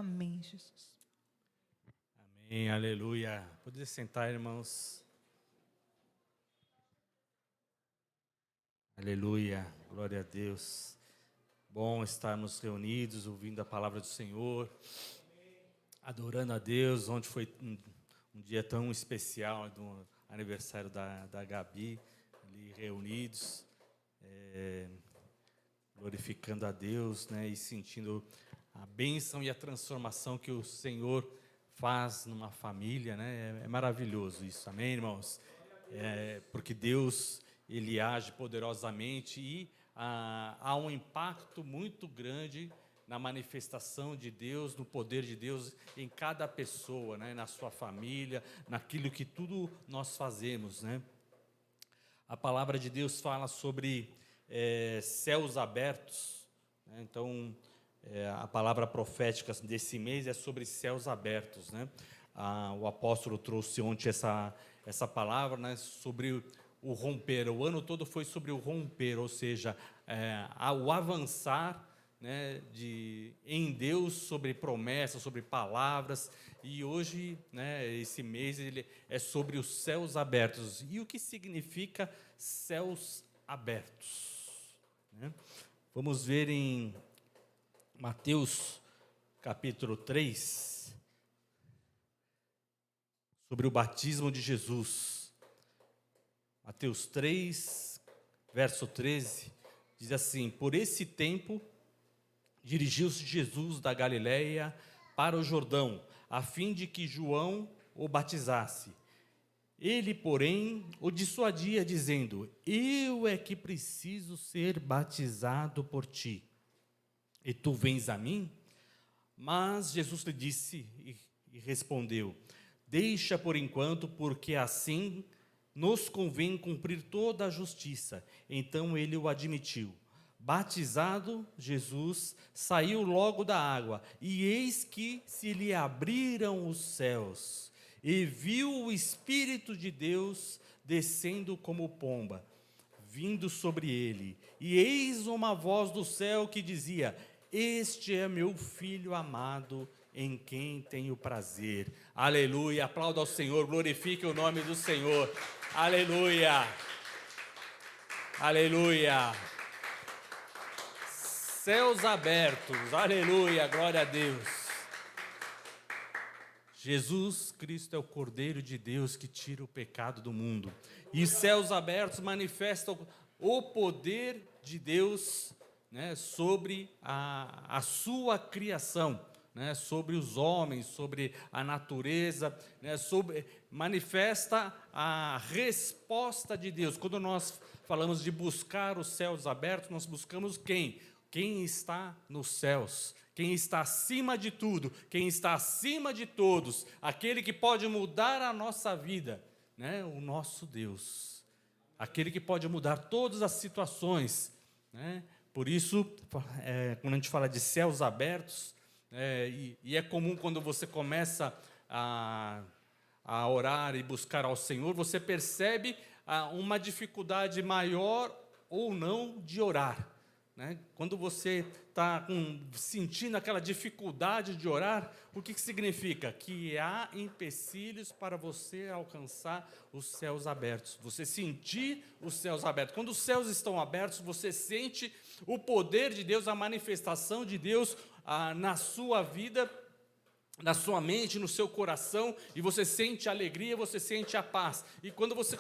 Amém, Jesus. Amém, aleluia. Pode sentar, irmãos. Aleluia, glória a Deus. Bom estarmos reunidos, ouvindo a palavra do Senhor, adorando a Deus. Ontem foi um dia tão especial, do aniversário da Gabi, ali reunidos, glorificando a Deus, né, e sentindo a bênção e a transformação que o Senhor faz numa família, né? É maravilhoso isso, amém, irmãos? Porque Deus, Ele age poderosamente e há um impacto muito grande na manifestação de Deus, no poder de Deus em cada pessoa, né? Na sua família, naquilo que tudo nós fazemos, né? A palavra de Deus fala sobre céus abertos, né? Então, a palavra profética desse mês é sobre céus abertos, né? O apóstolo trouxe ontem essa palavra, né, sobre o romper. O ano todo foi sobre o romper, ou seja, o avançar, né, em Deus, sobre promessas, sobre palavras. E hoje, né, esse mês ele é sobre os céus abertos. E o que significa céus abertos, né? Vamos ver em Mateus capítulo 3, sobre o batismo de Jesus. Mateus 3, verso 13, diz assim: por esse tempo, dirigiu-se Jesus da Galileia para o Jordão, a fim de que João o batizasse. Ele, porém, o dissuadia, dizendo: eu é que preciso ser batizado por ti, e tu vens a mim? Mas Jesus lhe disse e respondeu: deixa por enquanto, porque assim nos convém cumprir toda a justiça. Então ele o admitiu. Batizado, Jesus saiu logo da água, e eis que se lhe abriram os céus, e viu o Espírito de Deus descendo como pomba, vindo sobre ele. E eis uma voz do céu que dizia: este é meu filho amado, em quem tenho prazer. Aleluia, aplauda ao Senhor, glorifique o nome do Senhor. Aleluia, aleluia. Céus abertos, aleluia, glória a Deus. Jesus Cristo é o Cordeiro de Deus que tira o pecado do mundo. E céus abertos manifestam o poder de Deus, né, sobre a sua criação, né, sobre os homens, sobre a natureza, né, manifesta a resposta de Deus. Quando nós falamos de buscar os céus abertos, nós buscamos quem? Quem está nos céus, quem está acima de tudo, quem está acima de todos, aquele que pode mudar a nossa vida, né? O nosso Deus, aquele que pode mudar todas as situações, né? Por isso, quando a gente fala de céus abertos, e é comum quando você começa a orar e buscar ao Senhor, você percebe uma dificuldade maior ou não de orar, né? Quando você está sentindo aquela dificuldade de orar, o que significa? Que há empecilhos para você alcançar os céus abertos. Você sentir os céus abertos. Quando os céus estão abertos, você sente o poder de Deus, a manifestação de Deus na sua vida, na sua mente, no seu coração, e você sente a alegria, você sente a paz. E quando você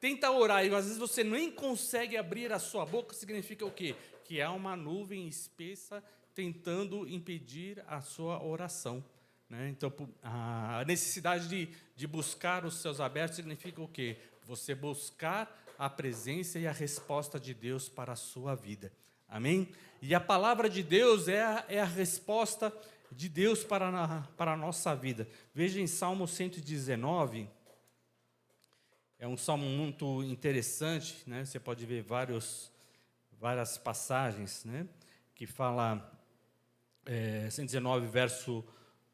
tenta orar, e às vezes você nem consegue abrir a sua boca, significa o quê? Que há uma nuvem espessa tentando impedir a sua oração, né? Então, a necessidade de buscar os céus abertos significa o quê? Você buscar a presença e a resposta de Deus para a sua vida. Amém? E a palavra de Deus é a resposta de Deus para a nossa vida. Veja em Salmo 119, é um salmo muito interessante, né? Você pode ver várias passagens, né? Que fala, 119, verso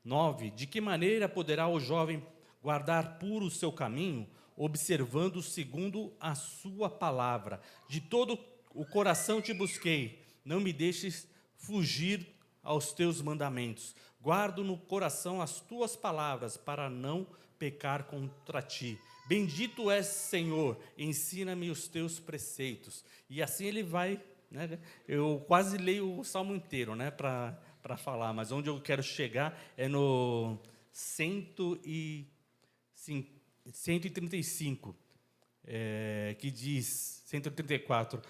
9, de que maneira poderá o jovem guardar puro o seu caminho, observando segundo a sua palavra? De todo o coração te busquei, não me deixes fugir aos teus mandamentos. guardo no coração as tuas palavras para não pecar contra ti. Bendito és, Senhor, ensina-me os teus preceitos. E assim ele vai, né? Eu quase leio o salmo inteiro, né, para falar, mas onde eu quero chegar é no 135, que diz, 134,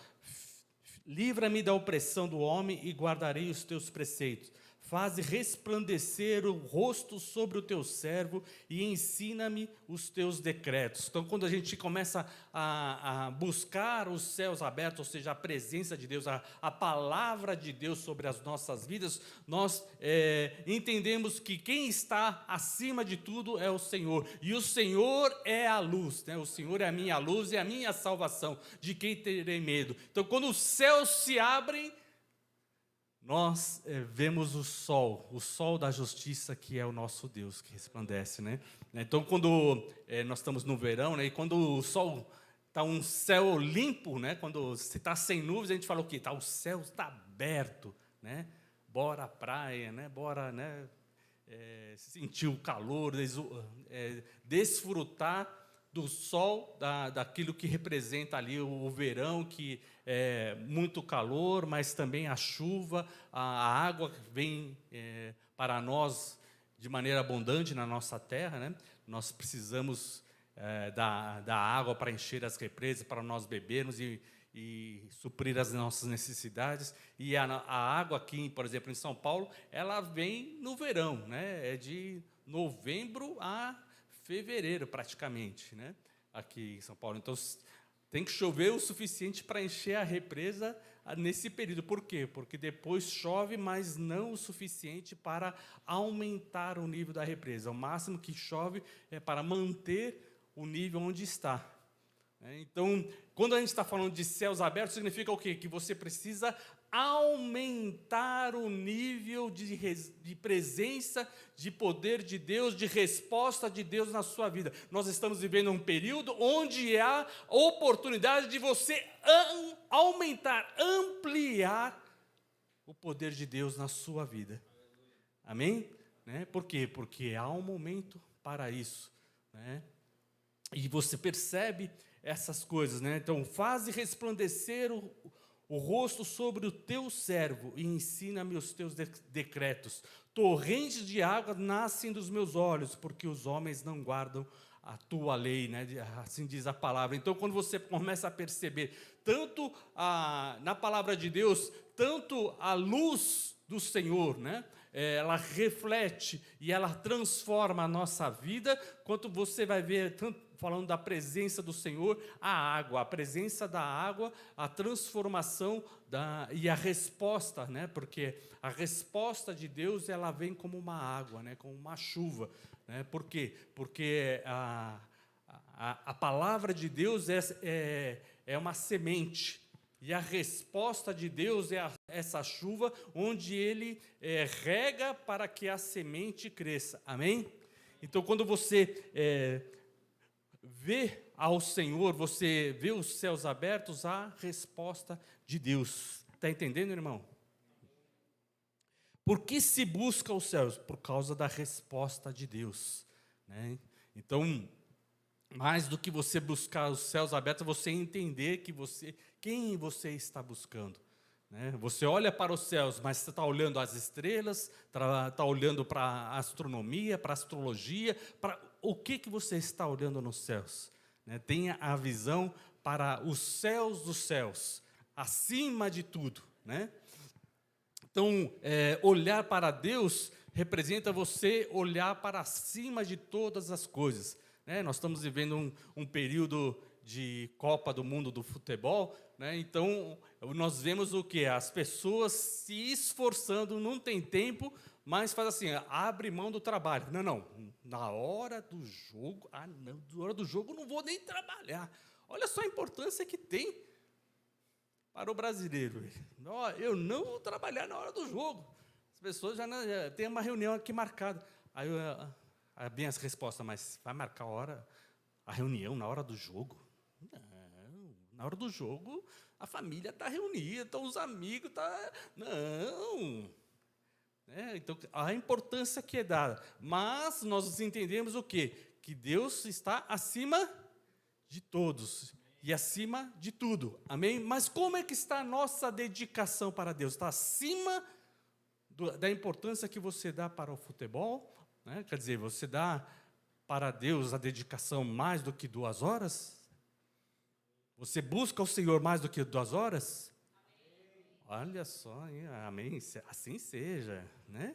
livra-me da opressão do homem e guardarei os teus preceitos. Faze resplandecer o rosto sobre o teu servo e ensina-me os teus decretos. Então, quando a gente começa a buscar os céus abertos, ou seja, a presença de Deus, a palavra de Deus sobre as nossas vidas, nós entendemos que quem está acima de tudo é o Senhor. E o Senhor é a luz, né? O Senhor é a minha luz e a minha salvação. De quem terei medo? Então, quando os céus se abrem, nós vemos o sol da justiça, que é o nosso Deus, que resplandece, né? Então, quando nós estamos no verão, né, e quando o sol está um céu limpo, né, quando se está sem nuvens, a gente fala o quê? O céu está aberto, né? Bora à praia, né? Bora, né, sentir o calor, desfrutar do sol, daquilo que representa ali o verão, que é muito calor, mas também a chuva, a água vem para nós de maneira abundante na nossa terra, né? Nós precisamos da água para encher as represas, para nós bebermos e suprir as nossas necessidades. E a água aqui, por exemplo, em São Paulo, ela vem no verão, né? É de novembro a fevereiro, praticamente, né? Aqui em São Paulo. Então, tem que chover o suficiente para encher a represa nesse período. Por quê? Porque depois chove, mas não o suficiente para aumentar o nível da represa. O máximo que chove é para manter o nível onde está. Então, quando a gente está falando de céus abertos, significa o quê? Que você precisa aumentar o nível de presença, de poder de Deus, de resposta de Deus na sua vida. Nós estamos vivendo um período onde há oportunidade de você aumentar, ampliar o poder de Deus na sua vida. Amém? Por quê? Porque há um momento para isso, né? E você percebe essas coisas, né? Então, faze resplandecer o rosto sobre o teu servo e ensina-me os teus decretos. Torrentes de água nascem dos meus olhos, porque os homens não guardam a tua lei, né? Assim diz a palavra. Então, quando você começa a perceber, tanto na palavra de Deus, tanto a luz do Senhor, né? Ela reflete e ela transforma a nossa vida, quanto você vai ver, tanto falando da presença do Senhor, a presença da água, a transformação e a resposta, né? Porque a resposta de Deus, ela vem como uma água, né? Como uma chuva, né? Por quê? Porque a palavra de Deus é uma semente, e a resposta de Deus é essa chuva, onde Ele rega para que a semente cresça. Amém? Então, quando você vê ao Senhor, você vê os céus abertos, a resposta de Deus. Está entendendo, irmão? Por que se busca os céus? Por causa da resposta de Deus, né? Então, mais do que você buscar os céus abertos, você entender quem você está buscando, né? Você olha para os céus, mas você está olhando as estrelas, está olhando para a astronomia, para a astrologia, para o que você está olhando nos céus, né? Tenha a visão para os céus dos céus, acima de tudo, né? Então, olhar para Deus representa você olhar para cima de todas as coisas, né? Nós estamos vivendo um período de Copa do Mundo do futebol, né? Então, nós vemos o quê? As pessoas se esforçando, não tem tempo, mas faz assim, abre mão do trabalho. Não, na hora do jogo, não, na hora do jogo eu não vou nem trabalhar. Olha só a importância que tem para o brasileiro. Eu não vou trabalhar na hora do jogo. As pessoas já têm uma reunião aqui marcada. Aí vem as respostas, mas vai marcar a reunião na hora do jogo? Não, na hora do jogo a família está reunida, estão os amigos, não. né? Então, a importância que é dada. Mas nós entendemos o quê? Que Deus está acima de todos e acima de tudo. Amém? Mas como é que está a nossa dedicação para Deus? Está acima da importância que você dá para o futebol? Né? Quer dizer, você dá para Deus a dedicação mais do que 2 horas? Você busca o Senhor mais do que 2 horas? Olha só, hein? Amém? Assim seja, né?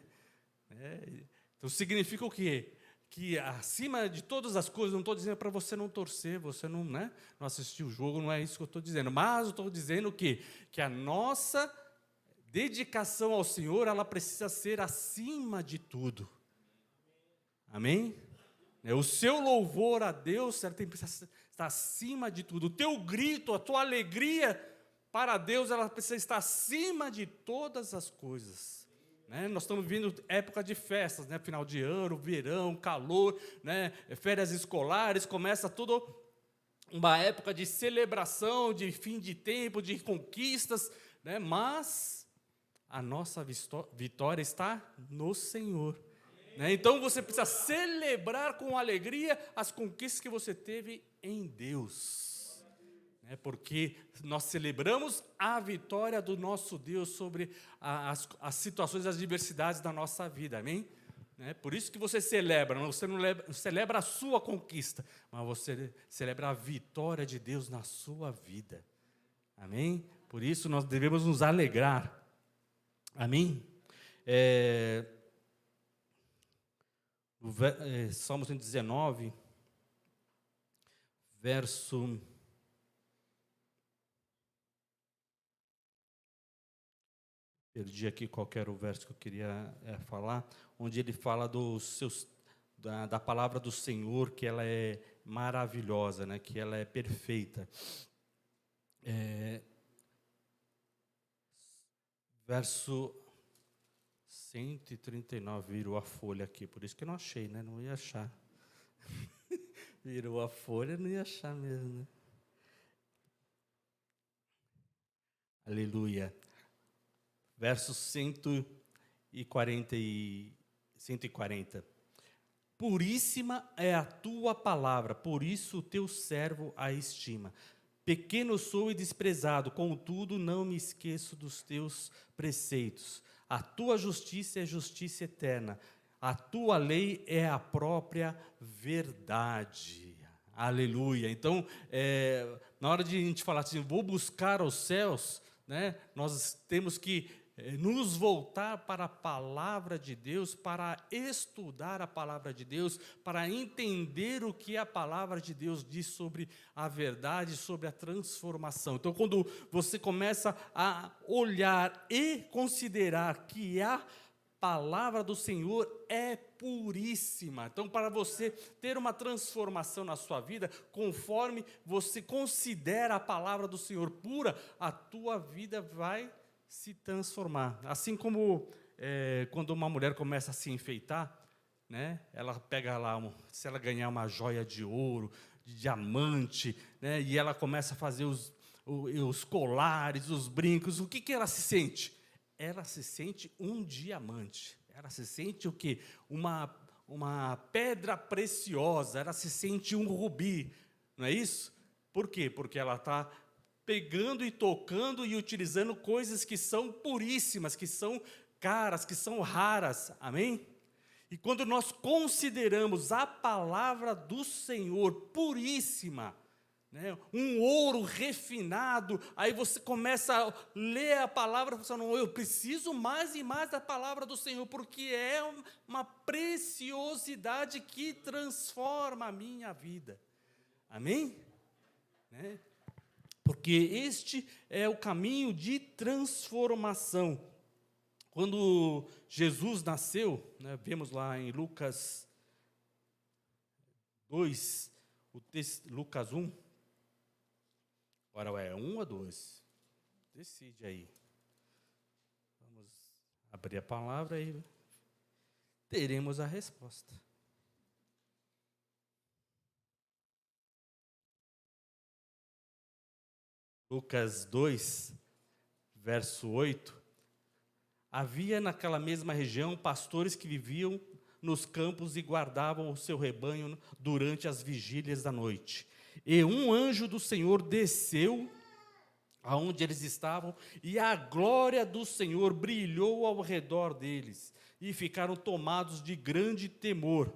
Então significa o quê? Que acima de todas as coisas, não estou dizendo para você não torcer, você não, né, não assistir o jogo, não é isso que eu estou dizendo. Mas eu estou dizendo o quê? Que a nossa dedicação ao Senhor, ela precisa ser acima de tudo. Amém? O seu louvor a Deus, ela tem que estar acima de tudo. O teu grito, a tua alegria para Deus, ela precisa estar acima de todas as coisas. Né? Nós estamos vivendo época de festas, né? Final de ano, verão, calor, né? Férias escolares, começa tudo uma época de celebração, de fim de tempo, de conquistas, né? Mas a nossa vitória está no Senhor. Né? Então você precisa celebrar com alegria as conquistas que você teve em Deus. Porque nós celebramos a vitória do nosso Deus sobre as situações, as adversidades da nossa vida, amém? Por isso que você celebra, você não celebra a sua conquista, mas você celebra a vitória de Deus na sua vida, amém? Por isso nós devemos nos alegrar, amém? Salmo 119, verso... Perdi aqui qual era o verso que eu queria falar, onde ele fala da palavra do Senhor, que ela é maravilhosa, né, que ela é perfeita. Verso 139, virou a folha aqui, por isso que eu não achei, né, não ia achar. Virou a folha, não ia achar mesmo, né? Aleluia. Verso 140. Puríssima é a tua palavra, por isso o teu servo a estima. Pequeno sou e desprezado, contudo não me esqueço dos teus preceitos. A tua justiça é justiça eterna, a tua lei é a própria verdade. Aleluia. Então, na hora de a gente falar assim, vou buscar os céus, né, nós temos que nos voltar para a palavra de Deus, para estudar a palavra de Deus, para entender o que a palavra de Deus diz sobre a verdade, sobre a transformação. Então, quando você começa a olhar e considerar que a palavra do Senhor é puríssima. Então, para você ter uma transformação na sua vida, conforme você considera a palavra do Senhor pura, a tua vida vai se transformar. Assim como quando uma mulher começa a se enfeitar, né, ela pega lá, se ela ganhar uma joia de ouro, de diamante, né, e ela começa a fazer os colares, os brincos, o que ela se sente? Ela se sente um diamante. Ela se sente o quê? Uma pedra preciosa, ela se sente um rubi, não é isso? Por quê? Porque ela está pegando e tocando e utilizando coisas que são puríssimas, que são caras, que são raras, amém? E quando nós consideramos a palavra do Senhor puríssima, né, um ouro refinado, aí você começa a ler a palavra, pensando, eu preciso mais e mais da palavra do Senhor, porque é uma preciosidade que transforma a minha vida, amém? Né? Porque este é o caminho de transformação. Quando Jesus nasceu, né, vemos lá em Lucas 2, Lucas 1, agora é 1 ou 2? Decide aí. Vamos abrir a palavra e teremos a resposta. Lucas 2, verso 8. Havia naquela mesma região pastores que viviam nos campos e guardavam o seu rebanho durante as vigílias da noite. E um anjo do Senhor desceu aonde eles estavam, e a glória do Senhor brilhou ao redor deles, e ficaram tomados de grande temor.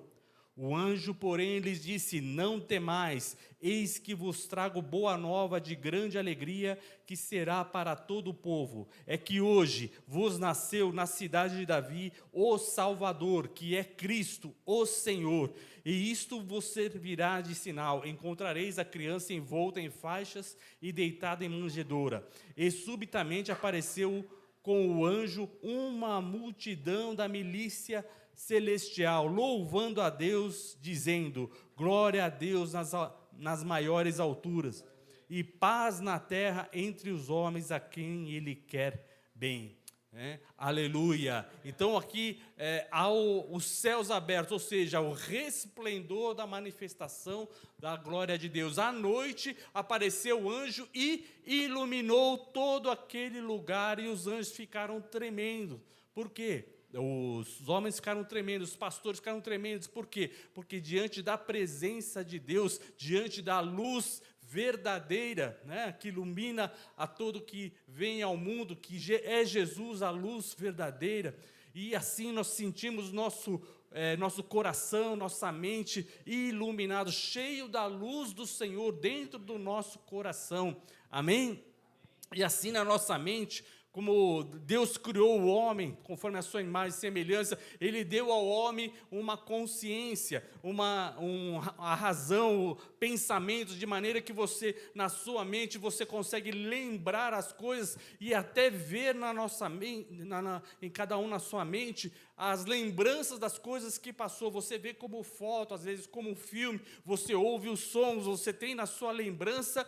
O anjo, porém, lhes disse: não temais, eis que vos trago boa nova de grande alegria, que será para todo o povo. É que hoje vos nasceu na cidade de Davi o Salvador, que é Cristo, o Senhor. E isto vos servirá de sinal: encontrareis a criança envolta em faixas e deitada em manjedoura. E subitamente apareceu com o anjo uma multidão da milícia celestial, louvando a Deus, dizendo: glória a Deus nas maiores alturas, e paz na terra entre os homens a quem Ele quer bem. Aleluia. Então aqui há os céus abertos, ou seja, o resplendor da manifestação da glória de Deus. À noite apareceu o anjo e iluminou todo aquele lugar, e os anjos ficaram tremendo. Por quê? Os homens ficaram tremendos, os pastores ficaram tremendos. Por quê? Porque diante da presença de Deus, diante da luz verdadeira, que ilumina a todo que vem ao mundo, que é Jesus, a luz verdadeira, e assim nós sentimos nosso coração, nossa mente iluminado, cheio da luz do Senhor dentro do nosso coração, amém? E assim na nossa mente, como Deus criou o homem, conforme a sua imagem e semelhança, Ele deu ao homem uma consciência, a razão, pensamentos, de maneira que você, na sua mente, você consegue lembrar as coisas e até ver na nossa mente, em cada um na sua mente, as lembranças das coisas que passou. Você vê como foto, às vezes como um filme, você ouve os sons, você tem na sua lembrança,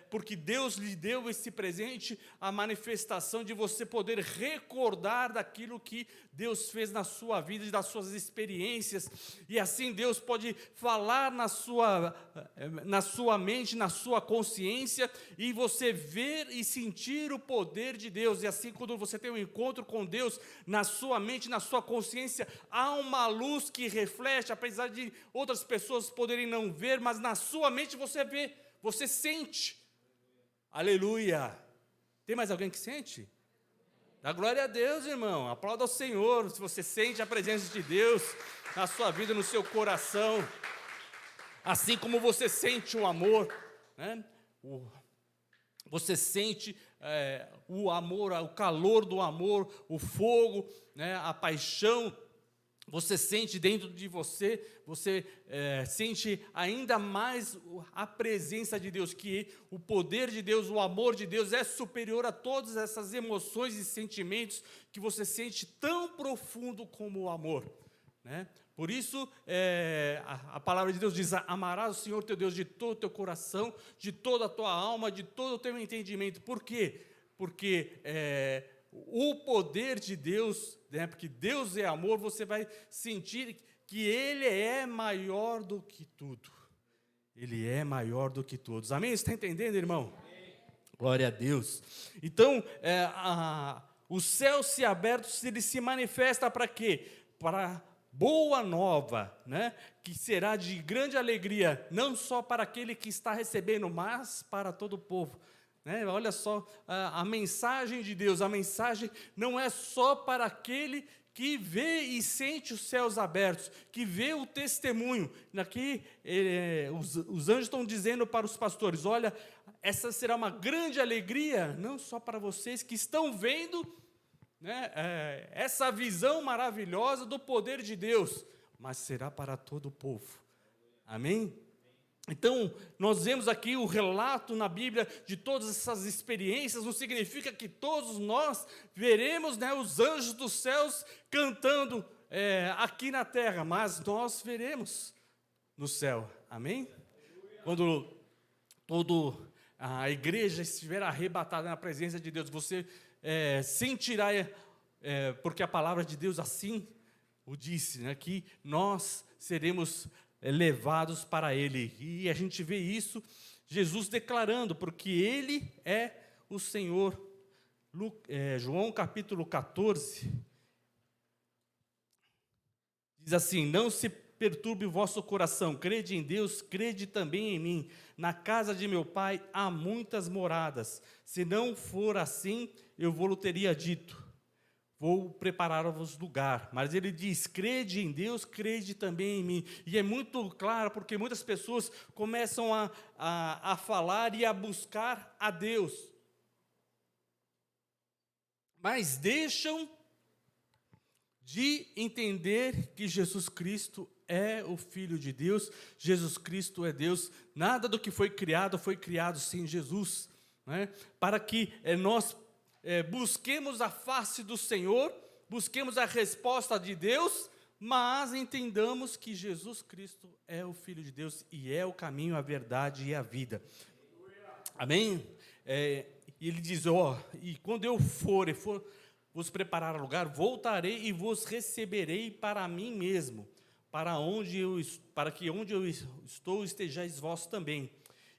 porque Deus lhe deu esse presente, a manifestação de você poder recordar daquilo que Deus fez na sua vida e das suas experiências, e assim Deus pode falar na sua mente, na sua consciência, e você ver e sentir o poder de Deus. E assim, quando você tem um encontro com Deus, na sua mente, na sua consciência, há uma luz que reflete, apesar de outras pessoas poderem não ver, mas na sua mente você vê, você sente. Aleluia. Tem mais alguém que sente? Dá glória a Deus, irmão. Aplauda ao Senhor se você sente a presença de Deus na sua vida, no seu coração. Assim como você sente o amor, você sente o amor, o calor do amor, o fogo, a paixão. Você sente dentro de você, sente ainda mais a presença de Deus, que o poder de Deus, o amor de Deus é superior a todas essas emoções e sentimentos que você sente tão profundo como o amor, Por isso, a palavra de Deus diz: amarás o Senhor teu Deus de todo o teu coração, de toda a tua alma, de todo o teu entendimento. Por quê? Porque o poder de Deus, porque Deus é amor, você vai sentir que Ele é maior do que tudo. Ele é maior do que todos. Amém? Você está entendendo, irmão? Amém. Glória a Deus. Então, o céu se aberto, ele se manifesta para quê? Para boa nova, que será de grande alegria, não só para aquele que está recebendo, mas para todo o povo. Olha só, a mensagem de Deus, a mensagem não é só para aquele que vê e sente os céus abertos, que vê o testemunho. Aqui, os anjos estão dizendo para os pastores: olha, essa será uma grande alegria, não só para vocês que estão vendo essa visão maravilhosa do poder de Deus, mas será para todo o povo. Amém? Então, nós vemos aqui o relato na Bíblia de todas essas experiências. Não significa que todos nós veremos os anjos dos céus cantando aqui na terra, mas nós veremos no céu, amém? Quando toda a igreja estiver arrebatada na presença de Deus, você sentirá, porque a palavra de Deus assim o disse, que nós seremos levados para Ele, e a gente vê isso, Jesus declarando, porque Ele é o Senhor João capítulo 14, diz assim: não se perturbe o vosso coração, crede em Deus, crede também em mim. Na casa de meu pai há muitas moradas. Se não for assim, eu vou-lhe teria dito, vou preparar-vos lugar. Mas ele diz: crede em Deus, crede também em mim. E é muito claro, porque muitas pessoas começam a falar e a buscar a Deus, mas deixam de entender que Jesus Cristo é o Filho de Deus, Jesus Cristo é Deus. Nada do que foi criado sem Jesus, né? Para que nós busquemos a face do Senhor, busquemos a resposta de Deus, mas entendamos que Jesus Cristo é o Filho de Deus e é o caminho, a verdade e a vida. Amém? E ele diz: e quando eu for vos preparar lugar, voltarei e vos receberei para mim mesmo, para que onde eu estou estejais vós também.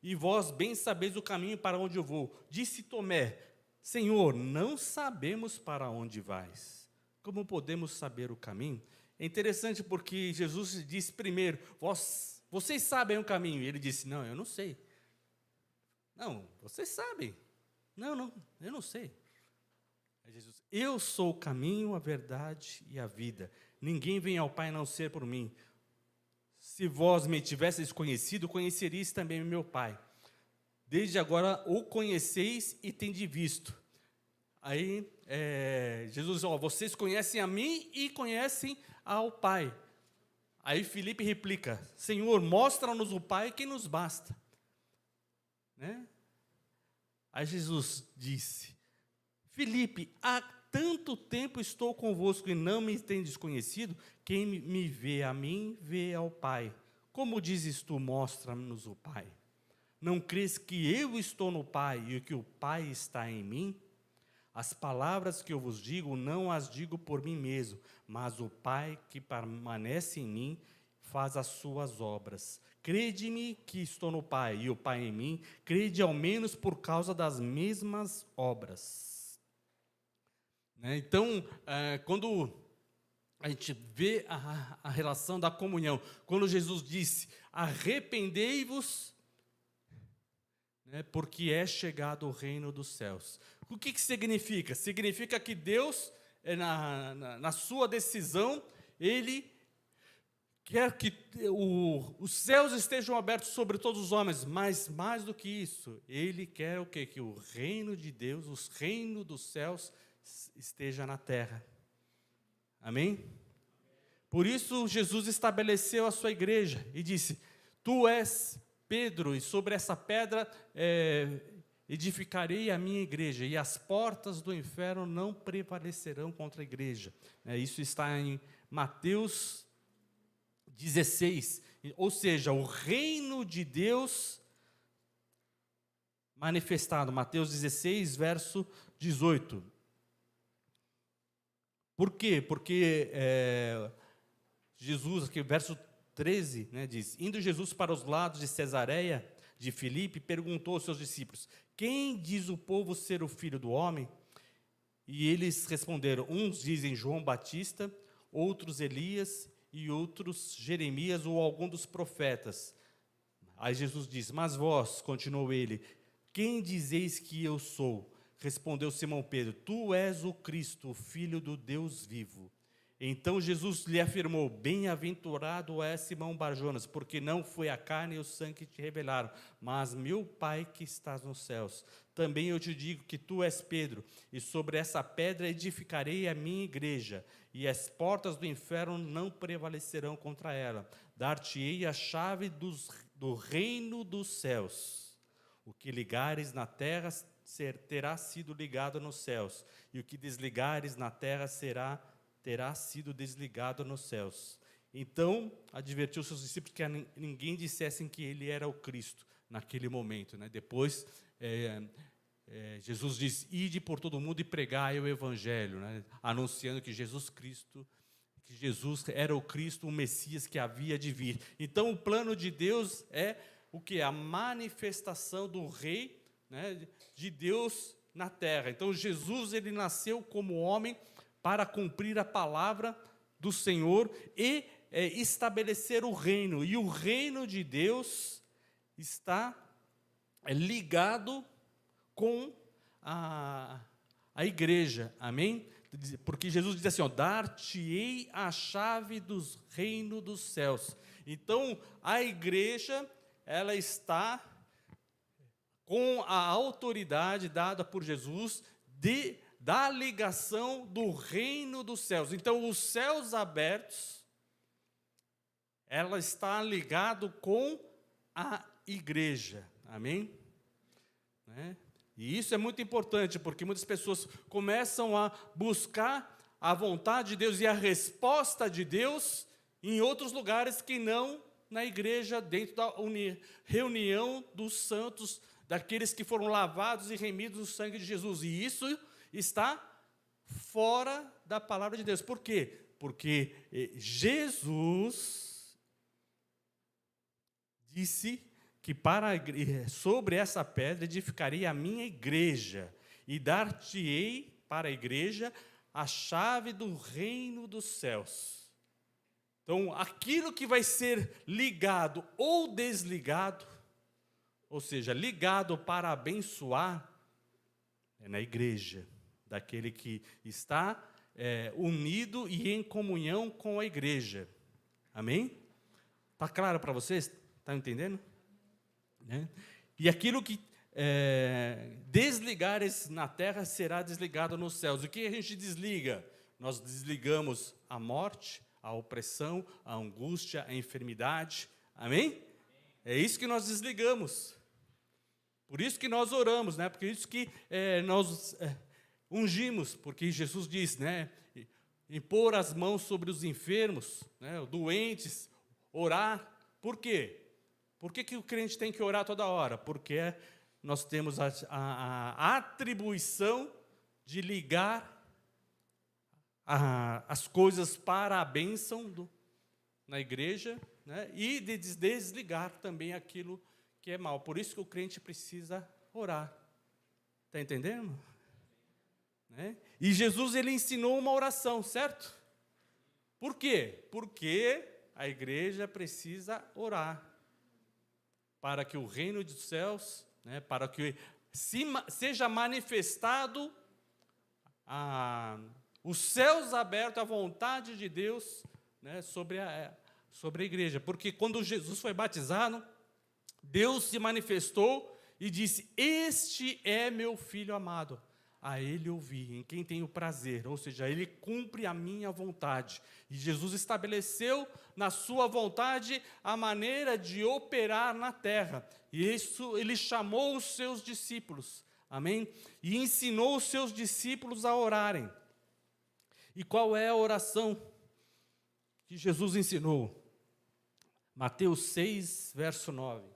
E vós bem sabeis o caminho para onde eu vou. Disse Tomé: Senhor, não sabemos para onde vais. Como podemos saber o caminho? É interessante porque Jesus disse primeiro: vocês sabem o caminho. E ele disse: não, eu não sei. Não, vocês sabem. Não, eu não sei. Aí Jesus: eu sou o caminho, a verdade e a vida. Ninguém vem ao Pai a não ser por mim. Se vós me tivesseis conhecido, conheceríeis também meu Pai. Desde agora o conheceis e tendes visto. Aí Jesus diz: vocês conhecem a mim e conhecem ao Pai. Aí Filipe replica: Senhor, mostra-nos o Pai que nos basta. Né? Aí Jesus disse: Filipe, há tanto tempo estou convosco e não me tendes conhecido? Quem me vê a mim, vê ao Pai. Como dizes tu, mostra-nos o Pai? Não crês que eu estou no Pai e que o Pai está em mim? As palavras que eu vos digo, não as digo por mim mesmo, mas o Pai que permanece em mim faz as suas obras. Crede-me que estou no Pai e o Pai em mim, crede ao menos por causa das mesmas obras. Então, quando a gente vê a relação da comunhão, quando Jesus disse: arrependei-vos, porque é chegado o reino dos céus. O que significa? Significa que Deus, na sua decisão, Ele quer que os céus estejam abertos sobre todos os homens, mas mais do que isso, Ele quer o quê? Que o reino de Deus, o reino dos céus, esteja na terra. Amém? Por isso Jesus estabeleceu a sua igreja e disse: tu és Pedro, e sobre essa pedra edificarei a minha igreja, e as portas do inferno não prevalecerão contra a igreja. Isso está em Mateus 16, ou seja, o reino de Deus manifestado. Mateus 16, verso 18. Por quê? Porque Jesus, aqui verso 13, diz: indo Jesus para os lados de Cesareia de Filipe, perguntou aos seus discípulos: quem diz o povo ser o Filho do Homem? E eles responderam: uns dizem João Batista, outros Elias, e outros Jeremias ou algum dos profetas. Aí Jesus diz: mas vós, continuou ele, quem dizeis que eu sou? Respondeu Simão Pedro: tu és o Cristo, o Filho do Deus vivo. Então Jesus lhe afirmou: bem-aventurado é Simão Barjonas, porque não foi a carne e o sangue que te revelaram, mas meu Pai que estás nos céus. Também eu te digo que tu és Pedro, e sobre essa pedra edificarei a minha igreja, e as portas do inferno não prevalecerão contra ela. Dar-te-ei a chave do reino dos céus. O que ligares na terra terá sido ligado nos céus, e o que desligares na terra terá sido desligado nos céus. Então, advertiu seus discípulos que ninguém dissessem que ele era o Cristo naquele momento. Depois, Jesus diz: ide por todo mundo e pregai o Evangelho, anunciando que Jesus era o Cristo, o Messias que havia de vir. Então, o plano de Deus é o que? A manifestação do Rei, de Deus na terra. Então Jesus, ele nasceu como homem para cumprir a palavra do Senhor e estabelecer o reino. E o reino de Deus está ligado com a igreja, amém? Porque Jesus diz assim, ó, dar-te-ei a chave dos reinos dos céus. Então, a igreja, ela está com a autoridade dada por Jesus da ligação do reino dos céus. Então, os céus abertos, ela está ligado com a igreja, amém? Né? E isso é muito importante, porque muitas pessoas começam a buscar a vontade de Deus e a resposta de Deus em outros lugares que não na igreja, dentro da reunião dos santos, daqueles que foram lavados e remidos no sangue de Jesus. E isso está fora da palavra de Deus. Por quê? Porque Jesus disse que sobre essa pedra edificarei a minha igreja, e dar-te-ei para a igreja a chave do reino dos céus. Então, aquilo que vai ser ligado ou desligado, ou seja, ligado para abençoar, é na igreja, daquele que está unido e em comunhão com a igreja. Amém? Está claro para vocês? Está entendendo? Né? E aquilo que desligares na terra será desligado nos céus. O que a gente desliga? Nós desligamos a morte, a opressão, a angústia, a enfermidade. Amém? É isso que nós desligamos. Por isso que nós oramos, né? Por isso que nós ungimos, porque Jesus diz, né? Impor as mãos sobre os enfermos, né? Doentes, orar. Por quê? Por que o crente tem que orar toda hora? Porque nós temos a atribuição de ligar as coisas para a bênção na igreja, né? E de desligar também aquilo que é mal. Por isso que o crente precisa orar. Está entendendo? Né? E Jesus, ele ensinou uma oração, certo? Por quê? Porque a igreja precisa orar para que o reino dos céus, né, para que seja manifestado os céus abertos, a vontade de Deus, né, sobre a igreja. Porque quando Jesus foi batizado, Deus se manifestou e disse, este é meu filho amado, a ele ouvi, em quem tenho prazer, ou seja, ele cumpre a minha vontade. E Jesus estabeleceu na sua vontade a maneira de operar na terra. E isso ele chamou os seus discípulos, amém? E ensinou os seus discípulos a orarem. E qual é a oração que Jesus ensinou? Mateus 6, verso 9.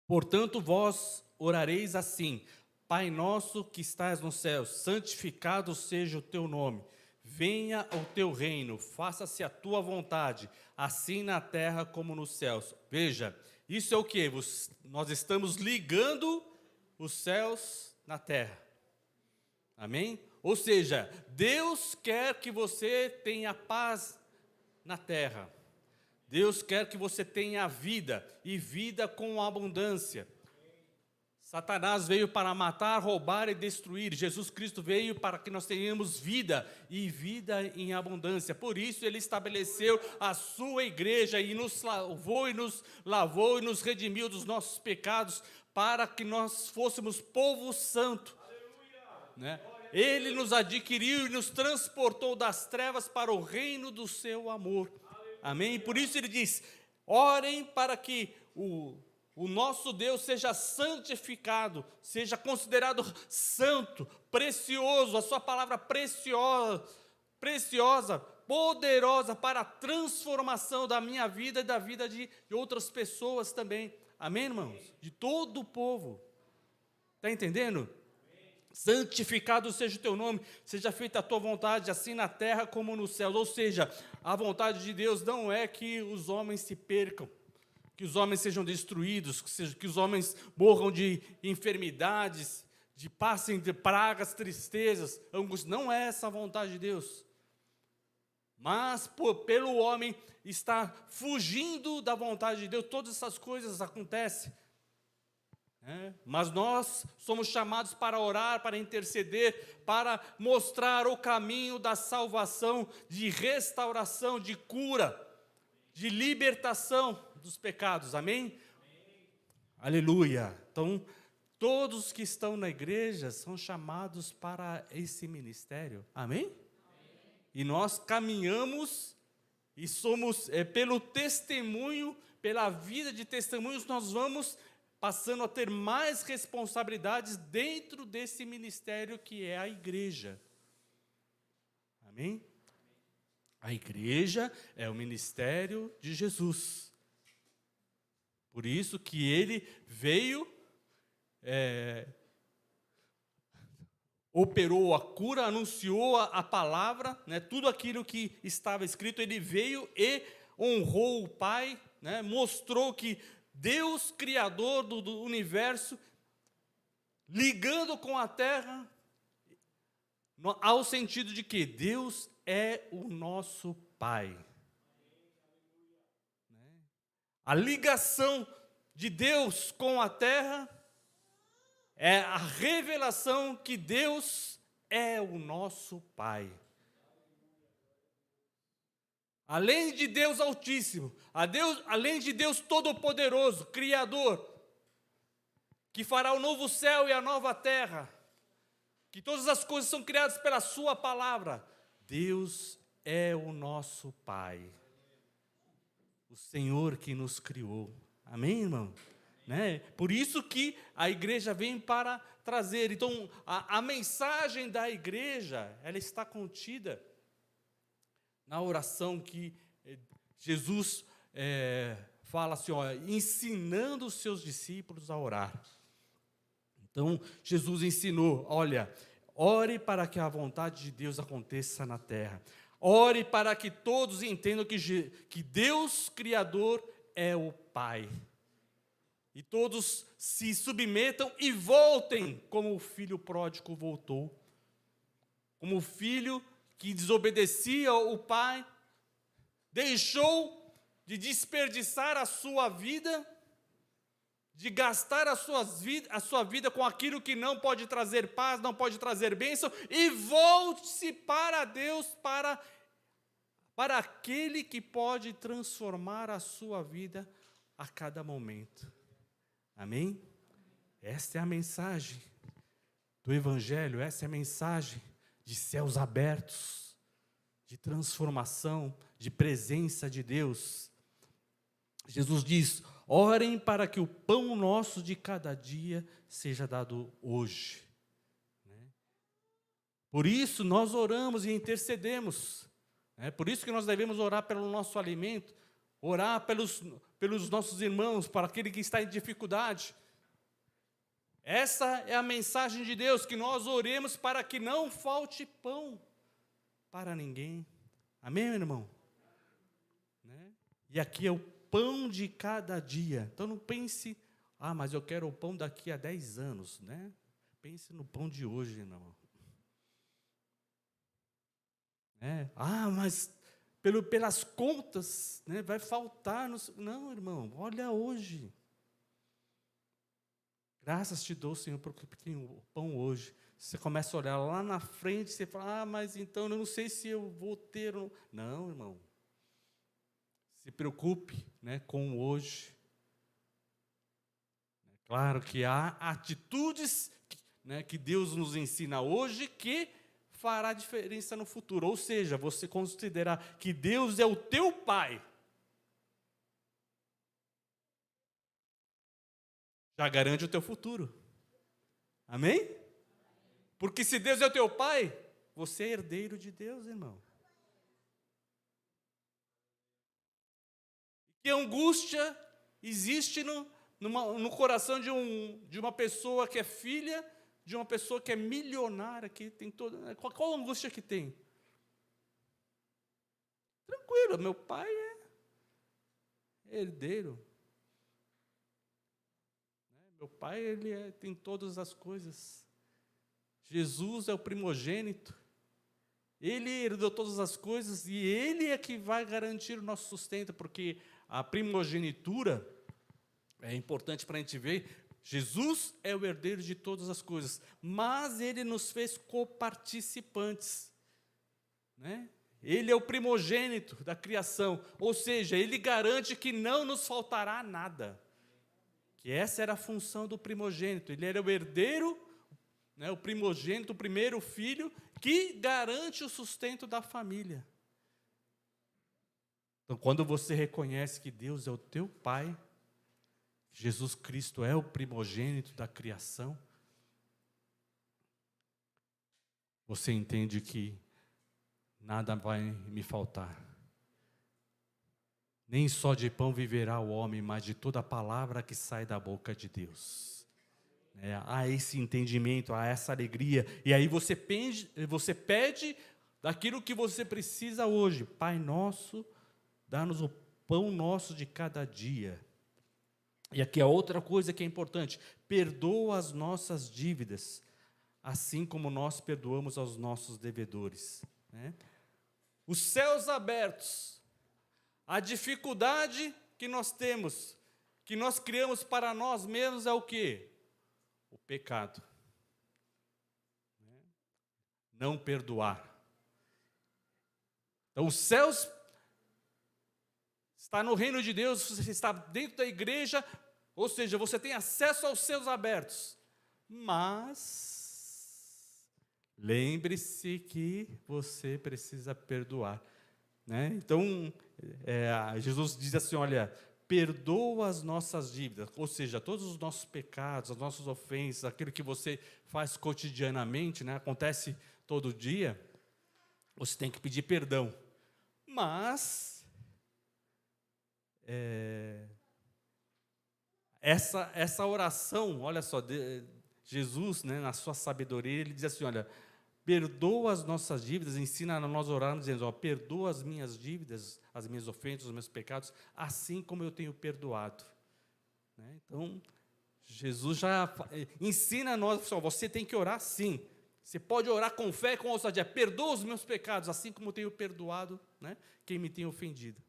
Portanto, vós orareis assim, Pai nosso que estás nos céus, santificado seja o teu nome, venha o teu reino, faça-se a tua vontade, assim na terra como nos céus. Veja, isso é o que? Nós estamos ligando os céus na terra. Amém? Ou seja, Deus quer que você tenha paz na terra. Deus quer que você tenha vida, e vida com abundância. Satanás veio para matar, roubar e destruir. Jesus Cristo veio para que nós tenhamos vida, e vida em abundância. Por isso ele estabeleceu a sua igreja, e nos salvou, e nos lavou, e nos redimiu dos nossos pecados, para que nós fôssemos povo santo. Né? Ele nos adquiriu e nos transportou das trevas para o reino do seu amor. Amém? E por isso ele diz, orem para que o nosso Deus seja santificado, seja considerado santo, precioso, a sua palavra preciosa, poderosa para a transformação da minha vida e da vida de outras pessoas também. Amém, irmãos? De todo o povo. Está entendendo? Santificado seja o teu nome, seja feita a tua vontade, assim na terra como no céu. Ou seja, a vontade de Deus não é que os homens se percam, que os homens sejam destruídos, que os homens morram de enfermidades, passem de pragas, tristezas, angústias. Não é essa a vontade de Deus. Mas pelo homem estar fugindo da vontade de Deus, todas essas coisas acontecem. Mas nós somos chamados para orar, para interceder, para mostrar o caminho da salvação, de restauração, de cura, de libertação dos pecados. Amém? Amém. Aleluia. Então, todos que estão na igreja são chamados para esse ministério. Amém? Amém. E nós caminhamos e somos, pelo testemunho, pela vida de testemunhos, nós vamos passando a ter mais responsabilidades dentro desse ministério que é a igreja. Amém? A igreja é o ministério de Jesus. Por isso que ele veio, operou a cura, anunciou a palavra, tudo aquilo que estava escrito, ele veio e honrou o Pai, mostrou que Deus, Criador do universo, ligando com a terra, ao sentido de que Deus é o nosso Pai. A ligação de Deus com a terra é a revelação que Deus é o nosso Pai. Além de Deus Altíssimo, além de Deus Todo-Poderoso, Criador, que fará o novo céu e a nova terra, que todas as coisas são criadas pela sua palavra, Deus é o nosso Pai, o Senhor que nos criou. Amém, irmão? Por isso que a igreja vem para trazer. Então, a mensagem da igreja, ela está contida na oração que Jesus fala assim, ensinando os seus discípulos a orar. Então, Jesus ensinou, olha, ore para que a vontade de Deus aconteça na terra. Ore para que todos entendam que Deus Criador é o Pai. E todos se submetam e voltem como o filho pródigo voltou. Como o filho que desobedecia o pai, deixou de desperdiçar a sua vida, de gastar a sua vida com aquilo que não pode trazer paz, não pode trazer bênção, e volte-se para Deus, para aquele que pode transformar a sua vida a cada momento. Amém? Esta é a mensagem do Evangelho, essa é a mensagem de céus abertos, de transformação, de presença de Deus. Jesus diz, orem para que o pão nosso de cada dia seja dado hoje. Por isso nós oramos e intercedemos. Por isso que nós devemos orar pelo nosso alimento, orar pelos nossos irmãos, para aquele que está em dificuldade. Essa é a mensagem de Deus, que nós oremos para que não falte pão para ninguém. Amém, meu irmão? E aqui é o pão de cada dia. Então não pense, mas eu quero o pão daqui a 10 anos. Pense no pão de hoje, irmão. Mas pelas contas, vai faltar. Não, irmão, olha hoje. Graças te dou, Senhor, porque tenho o pão hoje. Você começa a olhar lá na frente, você fala, mas então eu não sei se eu vou ter. Não, irmão. Se preocupe com o hoje. Claro que há atitudes que Deus nos ensina hoje que fará diferença no futuro. Ou seja, você considerar que Deus é o teu Pai, já garante o teu futuro. Amém? Porque se Deus é o teu Pai, você é herdeiro de Deus, irmão. Que angústia existe no coração de uma pessoa que é filha, de uma pessoa que é milionária, que tem toda. Qual angústia que tem? Tranquilo, meu pai é herdeiro. Meu pai, tem todas as coisas. Jesus é o primogênito. Ele herdou todas as coisas e ele é que vai garantir o nosso sustento, porque a primogenitura é importante para a gente ver. Jesus é o herdeiro de todas as coisas, mas ele nos fez coparticipantes, né? Ele é o primogênito da criação, ou seja, ele garante que não nos faltará nada. Que essa era a função do primogênito. Ele era o herdeiro, né, o primogênito, o primeiro filho, que garante o sustento da família. Então, quando você reconhece que Deus é o teu Pai, Jesus Cristo é o primogênito da criação, você entende que nada vai me faltar. Nem só de pão viverá o homem, mas de toda a palavra que sai da boca de Deus. Há esse entendimento, há essa alegria. E aí você pede daquilo que você precisa hoje. Pai nosso, dá-nos o pão nosso de cada dia. E aqui a outra coisa que é importante. Perdoa as nossas dívidas, assim como nós perdoamos aos nossos devedores. Os céus abertos. A dificuldade que nós temos, que nós criamos para nós mesmos é o quê? O pecado. Não perdoar. Então, os céus está no reino de Deus, você está dentro da igreja, ou seja, você tem acesso aos céus abertos. Mas lembre-se que você precisa perdoar. Então, Jesus diz assim, olha, perdoa as nossas dívidas, ou seja, todos os nossos pecados, as nossas ofensas, aquilo que você faz cotidianamente, acontece todo dia, você tem que pedir perdão. Mas, essa oração, olha só, Jesus, na sua sabedoria, ele diz assim, olha, perdoa as nossas dívidas, ensina a nós orarmos, dizendo, perdoa as minhas dívidas, as minhas ofensas, os meus pecados, assim como eu tenho perdoado. Então, Jesus já ensina a nós, você tem que orar sim. Você pode orar com fé e com ousadia, perdoa os meus pecados, assim como eu tenho perdoado, quem me tem ofendido.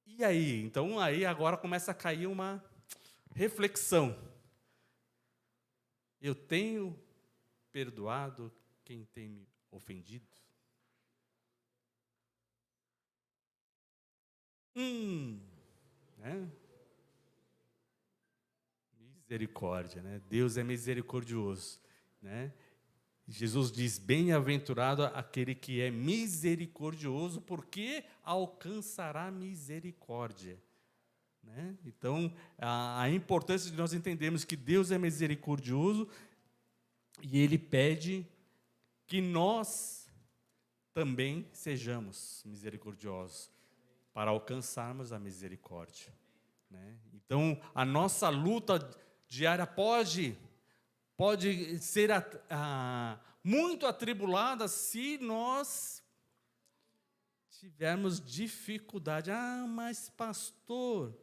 E aí? Então, agora começa a cair uma reflexão. Eu tenho perdoado quem tem me ofendido? Misericórdia, Deus é misericordioso, Jesus diz, bem-aventurado aquele que é misericordioso, porque alcançará misericórdia. Então, a importância de nós entendermos que Deus é misericordioso, e Ele pede que nós também sejamos misericordiosos, para alcançarmos a misericórdia. Então, a nossa luta diária pode ser muito atribulada se nós tivermos dificuldade. Mas pastor,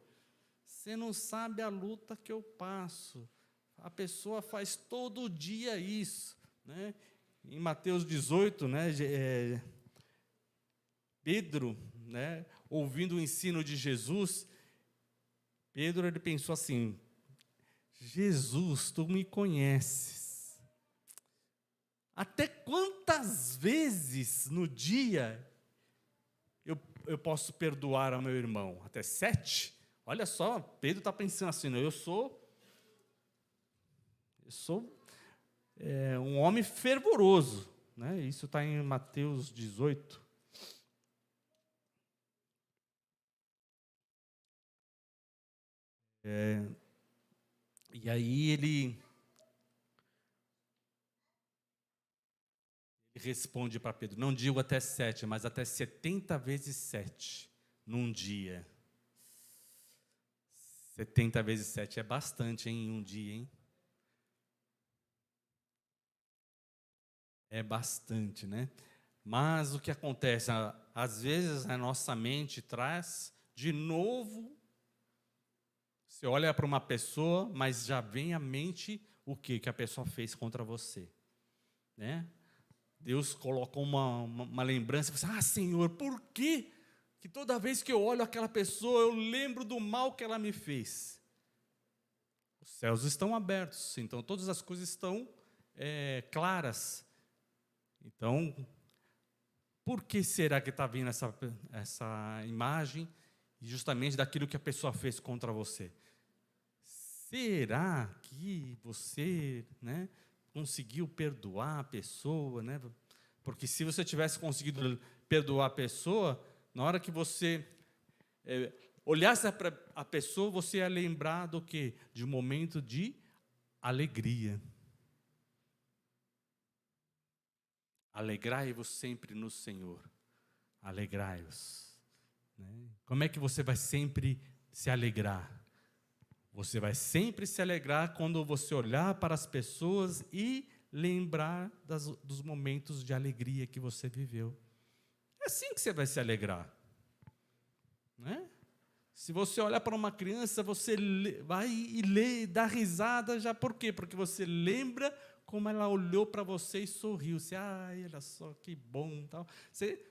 você não sabe a luta que eu passo. A pessoa faz todo dia isso. Em Mateus 18, Pedro, ouvindo o ensino de Jesus, Pedro ele pensou assim, Jesus, tu me conheces. Até quantas vezes no dia eu posso perdoar ao meu irmão? Até 7? Olha só, Pedro está pensando assim, eu sou um homem fervoroso. Isso está em Mateus 18. E aí ele responde para Pedro, não digo até 7, mas até 70 vezes 7 num dia. 70 vezes 7 é bastante em um dia, hein? É bastante, Mas o que acontece? Às vezes a nossa mente traz de novo Você olha para uma pessoa, mas já vem à mente o que a pessoa fez contra você, né? Deus colocou uma lembrança, você, Senhor, por que toda vez que eu olho aquela pessoa, eu lembro do mal que ela me fez? Os céus estão abertos, então todas as coisas estão claras. Então, por que será que está vindo essa imagem, justamente daquilo que a pessoa fez contra você? Será que você, né, conseguiu perdoar a pessoa, né? Porque se você tivesse conseguido perdoar a pessoa, na hora que você olhasse para a pessoa, você ia lembrar do quê? De um momento de alegria. Alegrai-vos sempre no Senhor. Alegrai-vos. Né? Como é que você vai sempre se alegrar? Você vai sempre se alegrar quando você olhar para as pessoas e lembrar dos momentos de alegria que você viveu. É assim que você vai se alegrar. Né? Se você olhar para uma criança, você vai e lê, dá risada, já por quê? Porque você lembra como ela olhou para você e sorriu. Você, olha só, que bom. Tal.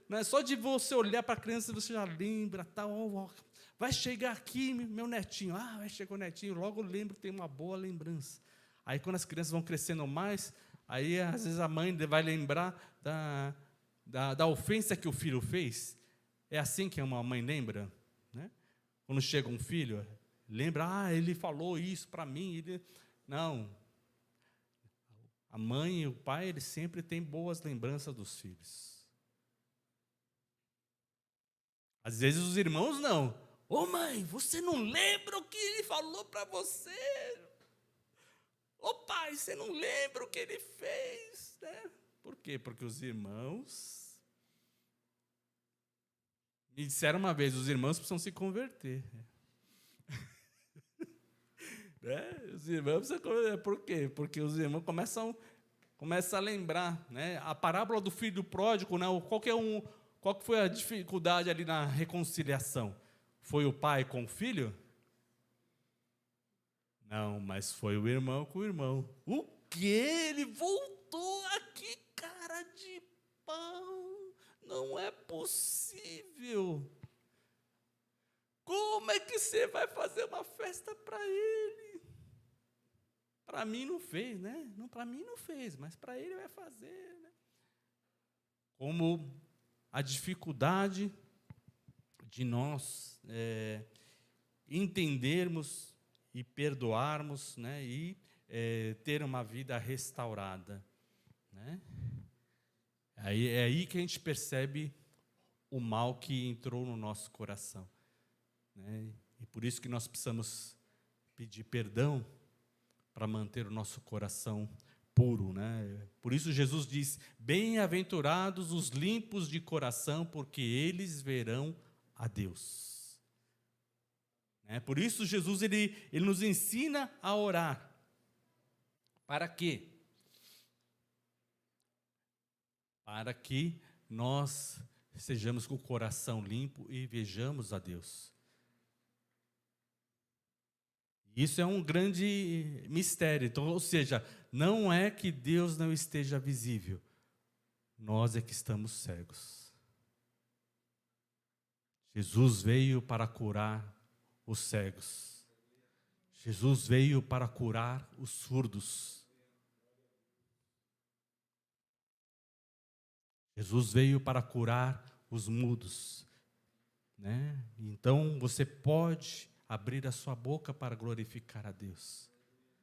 Não é só de você olhar para a criança, você já lembra, tal, vai chegar aqui meu netinho. Vai chegar o netinho, logo lembro que tem uma boa lembrança. Aí, quando as crianças vão crescendo mais, aí, às vezes, a mãe vai lembrar da ofensa que o filho fez. É assim que uma mãe lembra, né? Quando chega um filho, lembra, ele falou isso para mim. Não. A mãe e o pai, eles sempre têm boas lembranças dos filhos. Às vezes os irmãos não. Mãe, você não lembra o que ele falou para você? Pai, você não lembra o que ele fez? Né? Por quê? Porque os irmãos... Me disseram uma vez, os irmãos precisam se converter. Os irmãos precisam converter. Por quê? Porque os irmãos começam a lembrar. Né? A parábola do filho pródigo, né? Qual que foi a dificuldade ali na reconciliação? Foi o pai com o filho? Não, mas foi o irmão com o irmão. O quê? Ele voltou aqui, cara de pau. Não é possível. Como é que você vai fazer uma festa para ele? Para mim não fez, né? Para mim não fez, mas para ele vai fazer. Né? Como a dificuldade de nós entendermos e perdoarmos, né? E ter uma vida restaurada. Né? É aí que a gente percebe o mal que entrou no nosso coração. Né? E por isso que nós precisamos pedir perdão para manter o nosso coração puro. Né? Por isso Jesus diz, bem-aventurados os limpos de coração, porque eles verão a Deus. Né? Por isso Jesus ele nos ensina a orar. Para quê? Para que nós sejamos com o coração limpo e vejamos a Deus. Isso é um grande mistério. Então, ou seja, não é que Deus não esteja visível, nós é que estamos cegos. Jesus veio para curar os cegos. Jesus veio para curar os surdos. Jesus veio para curar os mudos. Né? Então, você pode abrir a sua boca para glorificar a Deus.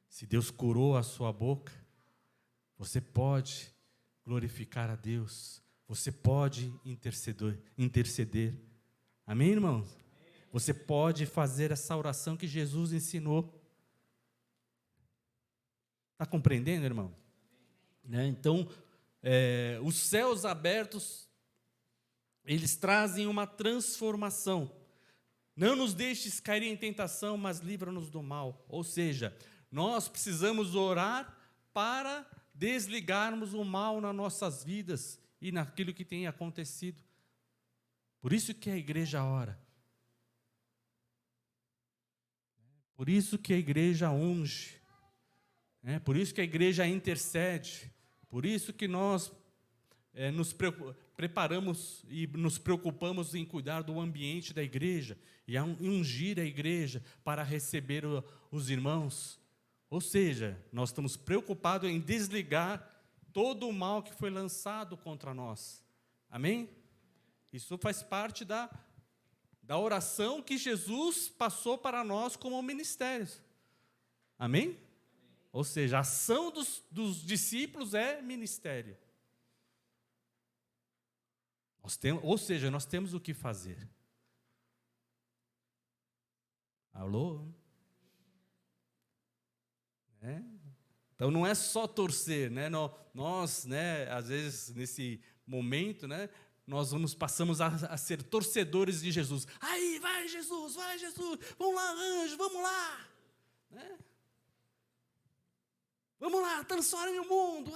Se Deus curou a sua boca, você pode glorificar a Deus. Você pode interceder. Amém, irmãos? Você pode fazer essa oração que Jesus ensinou. Está compreendendo, irmão? Né? Então, os céus abertos, eles trazem uma transformação. Não nos deixes cair em tentação, mas livra-nos do mal. Ou seja, nós precisamos orar para desligarmos o mal nas nossas vidas e naquilo que tem acontecido. Por isso que a igreja ora. Por isso que a igreja unge, por isso que a igreja intercede, por isso que nós nos preparamos e nos preocupamos em cuidar do ambiente da igreja e ungir a igreja para receber os irmãos. Ou seja, nós estamos preocupados em desligar todo o mal que foi lançado contra nós. Amém? Isso faz parte da oração que Jesus passou para nós como ministérios. Amém? Ou seja, a ação dos discípulos é ministério. Nós temos o que fazer. Alô? Então não é só torcer, nós, às vezes nesse momento, nós passamos a ser torcedores de Jesus. Aí, vai Jesus, vamos lá, anjo, vamos lá, vamos lá, transforme o mundo.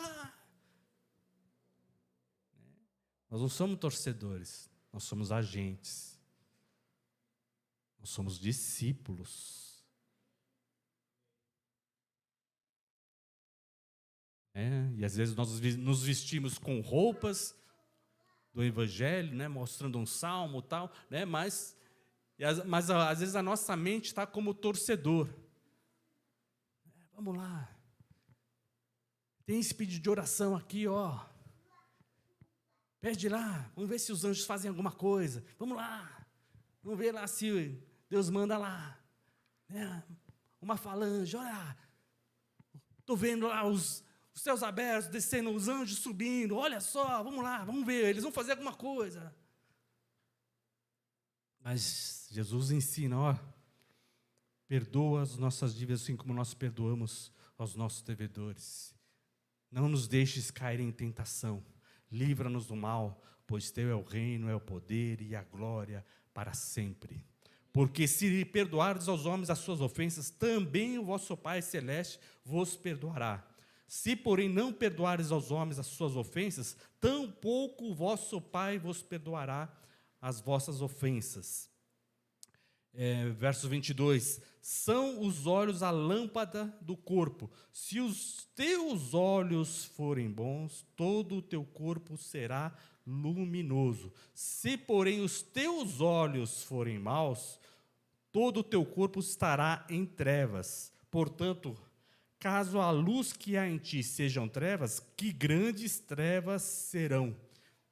Nós não somos torcedores, nós somos agentes, nós somos discípulos. E às vezes nós nos vestimos com roupas do Evangelho, mostrando um salmo e tal, mas às vezes a nossa mente está como torcedor. Vamos lá, tem esse pedido de oração aqui, pede lá, vamos ver se os anjos fazem alguma coisa, vamos lá, vamos ver lá se Deus manda lá, uma falange, olha, estou vendo lá os céus abertos, descendo, os anjos subindo, olha só, vamos lá, vamos ver, eles vão fazer alguma coisa. Mas Jesus ensina, perdoa as nossas dívidas assim como nós perdoamos aos nossos devedores. Não nos deixes cair em tentação, livra-nos do mal, pois teu é o reino, é o poder e a glória para sempre. Porque se perdoardes aos homens as suas ofensas, também o vosso Pai Celeste vos perdoará. Se, porém, não perdoares aos homens as suas ofensas, tampouco o vosso Pai vos perdoará as vossas ofensas. Verso 22, são os olhos a lâmpada do corpo. Se os teus olhos forem bons, todo o teu corpo será luminoso. Se, porém, os teus olhos forem maus, todo o teu corpo estará em trevas. Portanto, caso a luz que há em ti sejam trevas, que grandes trevas serão.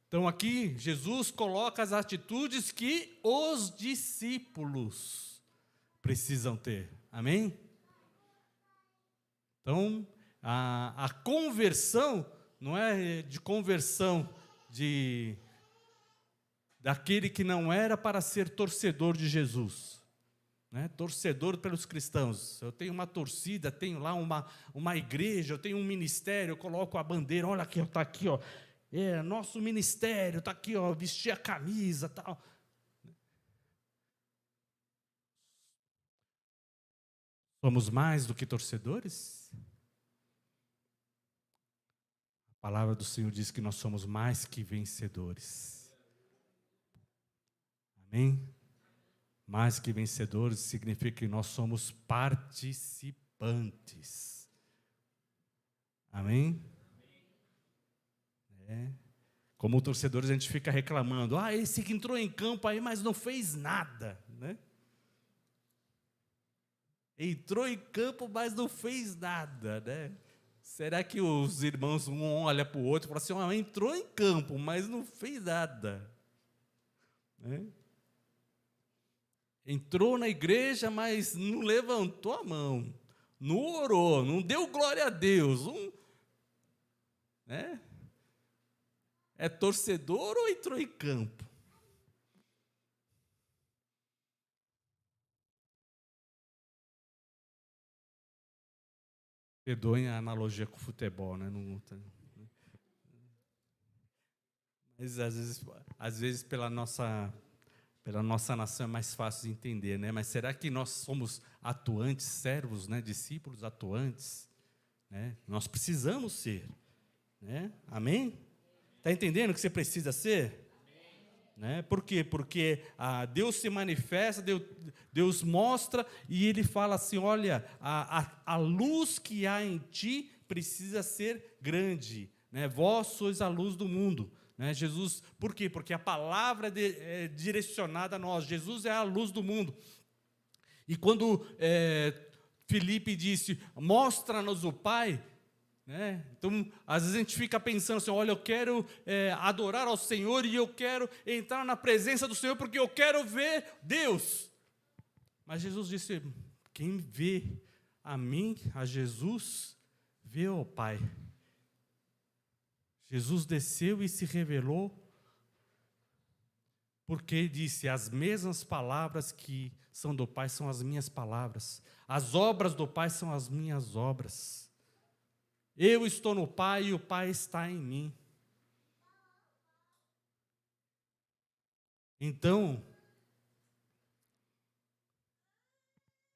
Então aqui Jesus coloca as atitudes que os discípulos precisam ter. Amém? Então, a conversão não é de conversão daquele que não era para ser torcedor de Jesus. Torcedor pelos cristãos. Eu tenho uma torcida, tenho lá uma igreja, eu tenho um ministério, eu coloco a bandeira, olha aqui, está aqui, nosso ministério, está aqui, vestir a camisa, tal. Somos mais do que torcedores? A palavra do Senhor diz que nós somos mais que vencedores. Amém? Mais que vencedores significa que nós somos participantes. Amém? Como torcedores a gente fica reclamando, esse que entrou em campo aí, mas não fez nada, Entrou em campo, mas não fez nada, Será que os irmãos um olha para o outro e fala assim, entrou em campo, mas não fez nada, Entrou na igreja, mas não levantou a mão, não orou, não deu glória a Deus, É torcedor ou entrou em campo? Perdoem a analogia com o futebol, Mas às vezes pela nossa nação é mais fácil de entender, Mas será que nós somos atuantes, servos, discípulos atuantes, Nós precisamos ser, Amém? Está entendendo o que você precisa ser? Né? Por quê? Porque Deus se manifesta, Deus mostra, e Ele fala assim, olha, a luz que há em ti precisa ser grande. Né? Vós sois a luz do mundo. Né? Jesus, por quê? Porque a palavra é direcionada a nós. Jesus é a luz do mundo. E quando Filipe disse, mostra-nos o Pai, né? Então, às vezes a gente fica pensando assim, olha, eu quero adorar ao Senhor e eu quero entrar na presença do Senhor porque eu quero ver Deus. Mas Jesus disse, quem vê a mim, a Jesus, vê o Pai. Jesus desceu e se revelou porque disse, as mesmas palavras que são do Pai são as minhas palavras. As obras do Pai são as minhas obras. Eu estou no Pai e o Pai está em mim. Então,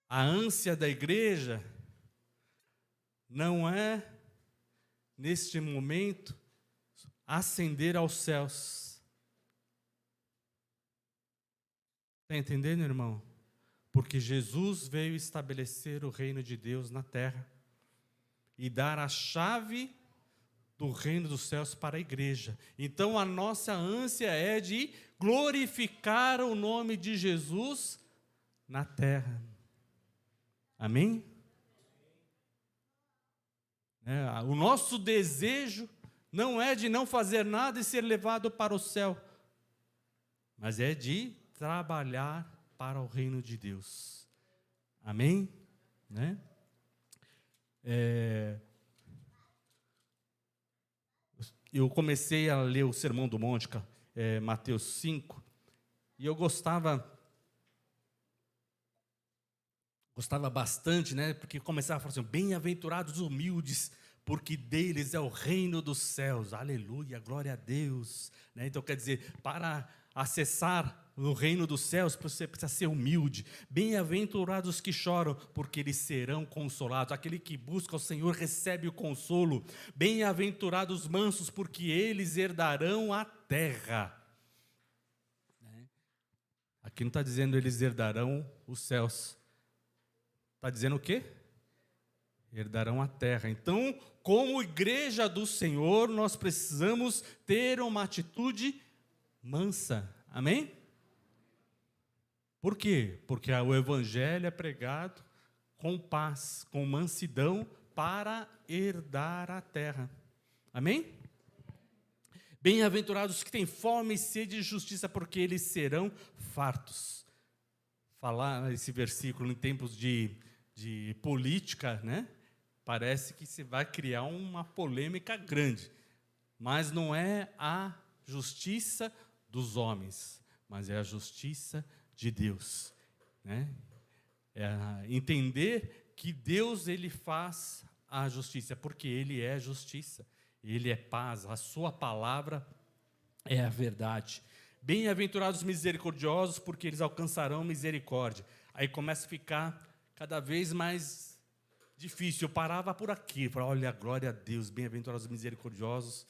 a ânsia da igreja não é, neste momento, ascender aos céus. Está entendendo, irmão? Porque Jesus veio estabelecer o reino de Deus na terra e dar a chave do reino dos céus para a igreja. Então a nossa ânsia é de glorificar o nome de Jesus na terra. Amém? O nosso desejo não é de não fazer nada e ser levado para o céu, mas é de trabalhar para o reino de Deus. Amém? Né? Eu comecei a ler o Sermão do Monte, Mateus 5, e eu gostava bastante, né? Porque começava a falar assim, bem-aventurados os humildes, porque deles é o reino dos céus. Aleluia, glória a Deus. Né? Então, quer dizer, para acessar o reino dos céus, você precisa ser humilde. Bem-aventurados que choram, porque eles serão consolados. Aquele que busca o Senhor recebe o consolo. Bem-aventurados os mansos, porque eles herdarão a terra. Aqui não está dizendo eles herdarão os céus. Está dizendo o quê? Herdarão a terra. Então, como igreja do Senhor, nós precisamos ter uma atitude mansa. Amém? Por quê? Porque o evangelho é pregado com paz, com mansidão, para herdar a terra. Amém? Bem-aventurados que têm fome e sede de justiça, porque eles serão fartos. Falar esse versículo em tempos de política, né? Parece que se vai criar uma polêmica grande. Mas não é a justiça dos homens, mas é a justiça de Deus. Né? Entender que Deus, Ele faz a justiça, porque Ele é justiça, Ele é paz, a sua palavra é a verdade. Bem-aventurados os misericordiosos, porque eles alcançarão misericórdia. Aí começa a ficar cada vez mais difícil. Eu parava por aqui, falava, olha, glória a Deus, bem-aventurados os misericordiosos.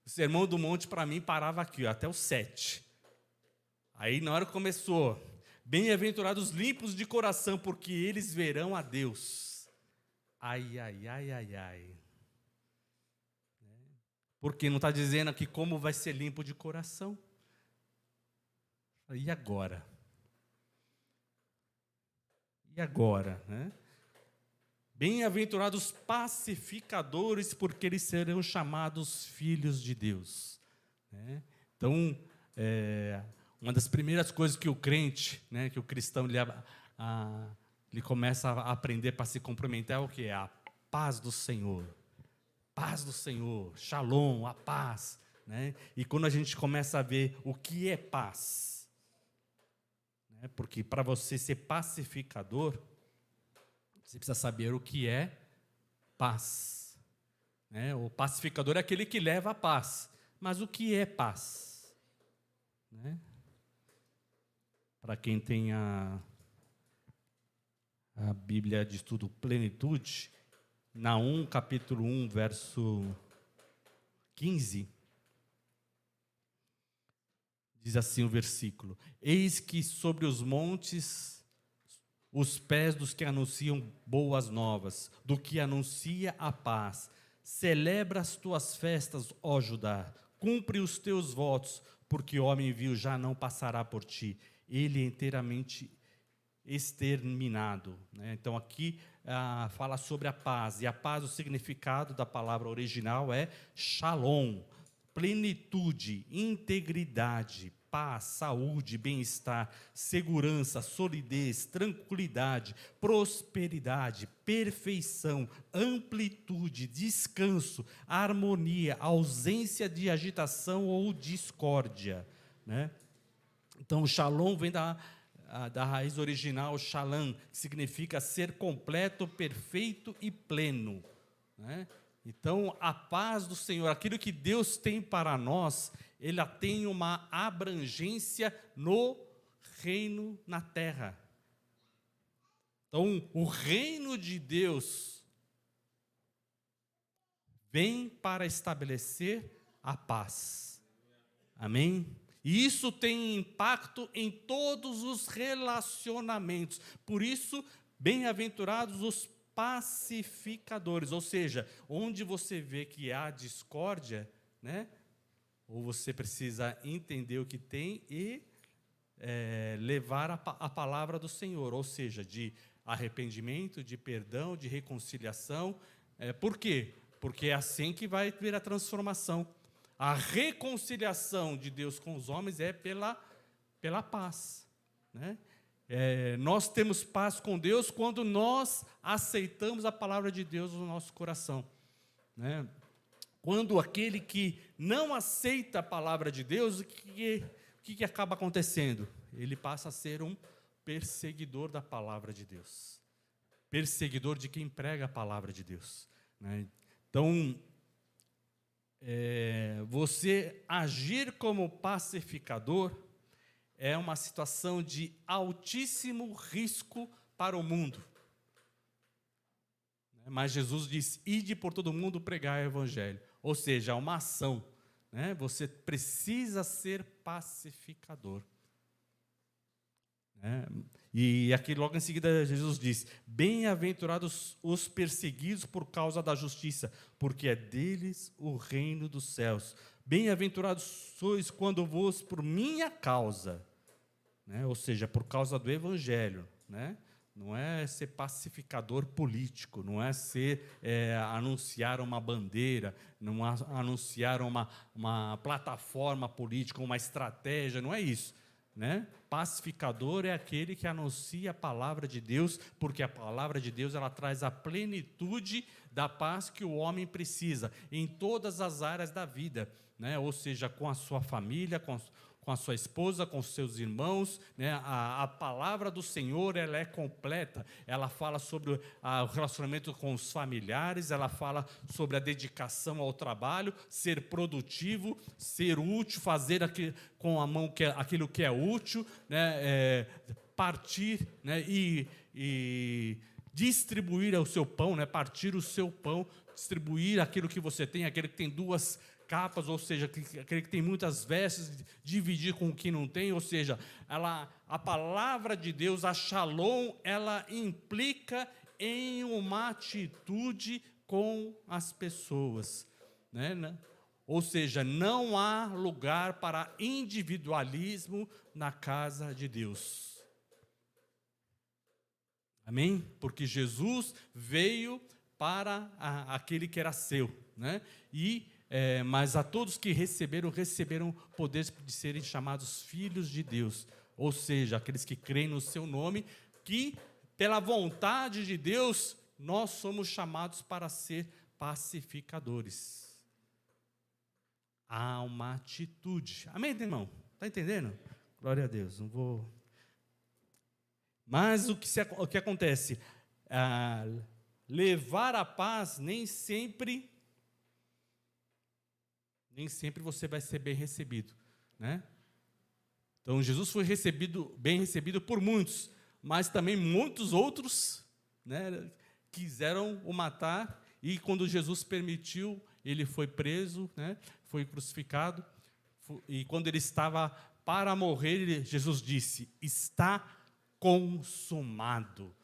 O Sermão do Monte, para mim, parava aqui, até o 7. Aí, na hora que começou, bem-aventurados limpos de coração, porque eles verão a Deus. Ai, ai, ai, ai, ai. Porque não está dizendo aqui como vai ser limpo de coração. E agora? E agora, né? Bem-aventurados pacificadores, porque eles serão chamados filhos de Deus. Né? Então, uma das primeiras coisas que o crente, né, que o cristão, ele começa a aprender para se cumprimentar é o que? A paz do Senhor. Paz do Senhor, shalom, a paz. Né? E quando a gente começa a ver o que é paz, né? Porque para você ser pacificador, você precisa saber o que é paz. Né? O pacificador é aquele que leva a paz. Mas o que é paz? Né? Para quem tem a Bíblia de Estudo Plenitude, Naum, capítulo 1, verso 15, Diz assim o versículo: eis que sobre os montes os pés dos que anunciam boas novas, do que anuncia a paz. Celebra as tuas festas, ó Judá, cumpre os teus votos, porque o homem vil já não passará por ti, ele é inteiramente exterminado. Então aqui fala sobre a paz, e a paz, o significado da palavra original é shalom, plenitude, integridade, paz, saúde, bem-estar, segurança, solidez, tranquilidade, prosperidade, perfeição, amplitude, descanso, harmonia, ausência de agitação ou discórdia, né? Então, o shalom vem da raiz original, shalom, que significa ser completo, perfeito e pleno, né? Então, a paz do Senhor, aquilo que Deus tem para nós, ela tem uma abrangência no reino na terra. Então, o reino de Deus vem para estabelecer a paz. Amém? E isso tem impacto em todos os relacionamentos. Por isso, bem-aventurados os pacificadores, ou seja, onde você vê que há discórdia, né? Ou você precisa entender o que tem e levar a palavra do Senhor, ou seja, de arrependimento, de perdão, de reconciliação. Por quê? Porque é assim que vai vir a transformação. A reconciliação de Deus com os homens é pela paz, né? Nós temos paz com Deus quando nós aceitamos a palavra de Deus no nosso coração, né? Quando aquele que não aceita a palavra de Deus, o que acaba acontecendo? Ele passa a ser um perseguidor da palavra de Deus, perseguidor de quem prega a palavra de Deus, né? Então, você agir como pacificador é uma situação de altíssimo risco para o mundo. Mas Jesus diz: ide por todo mundo pregar o evangelho. Ou seja, uma ação, né? Você precisa ser pacificador, né? E aqui logo em seguida Jesus diz: bem-aventurados os perseguidos por causa da justiça, porque é deles o reino dos céus. Bem-aventurados sois quando vos por minha causa, né? Ou seja, por causa do evangelho, né? Não é ser pacificador político, não é anunciar uma bandeira, não é anunciar uma plataforma política, uma estratégia, não é isso, né? Pacificador é aquele que anuncia a palavra de Deus, porque a palavra de Deus ela traz a plenitude da paz que o homem precisa em todas as áreas da vida, né? Ou seja, com a sua família, com a sua esposa, com os seus irmãos, né? A palavra do Senhor ela é completa, ela fala sobre o relacionamento com os familiares, ela fala sobre a dedicação ao trabalho, ser produtivo, ser útil, fazer com a mão aquilo que é útil, né? Partir, né? E distribuir o seu pão, né? Partir o seu pão, distribuir aquilo que você tem, aquele que tem duas capas, ou seja, aquele que tem muitas vestes, dividir com o que não tem, ou seja, a palavra de Deus, a shalom, ela implica em uma atitude com as pessoas, né? Ou seja, não há lugar para individualismo na casa de Deus. Amém? Porque Jesus veio para aquele que era seu, né? Mas a todos que receberam poder de serem chamados filhos de Deus, ou seja, aqueles que creem no seu nome, que pela vontade de Deus, nós somos chamados para ser pacificadores. Há uma atitude, amém, irmão? Está entendendo? Glória a Deus, não vou... Mas o que acontece? Levar a paz nem sempre você vai ser bem recebido, né? Então, Jesus foi bem recebido por muitos, mas também muitos outros, né, quiseram o matar, e quando Jesus permitiu, ele foi preso, né, foi crucificado, e quando ele estava para morrer, Jesus disse: está consumado.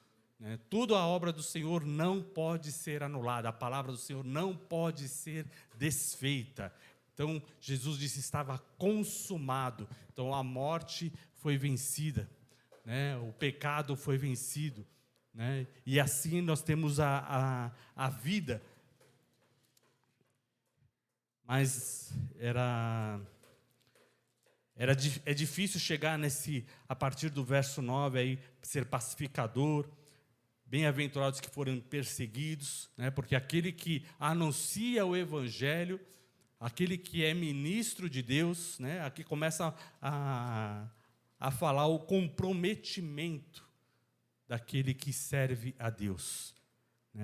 Tudo a obra do Senhor não pode ser anulada, a palavra do Senhor não pode ser desfeita. Então, Jesus disse: estava consumado. Então, a morte foi vencida, o pecado foi vencido, e assim nós temos a vida. Mas é difícil chegar a partir do verso 9, aí, ser pacificador. Bem-aventurados que forem perseguidos, porque aquele que anuncia o Evangelho, aquele que é ministro de Deus, aqui começa a falar o comprometimento daquele que serve a Deus.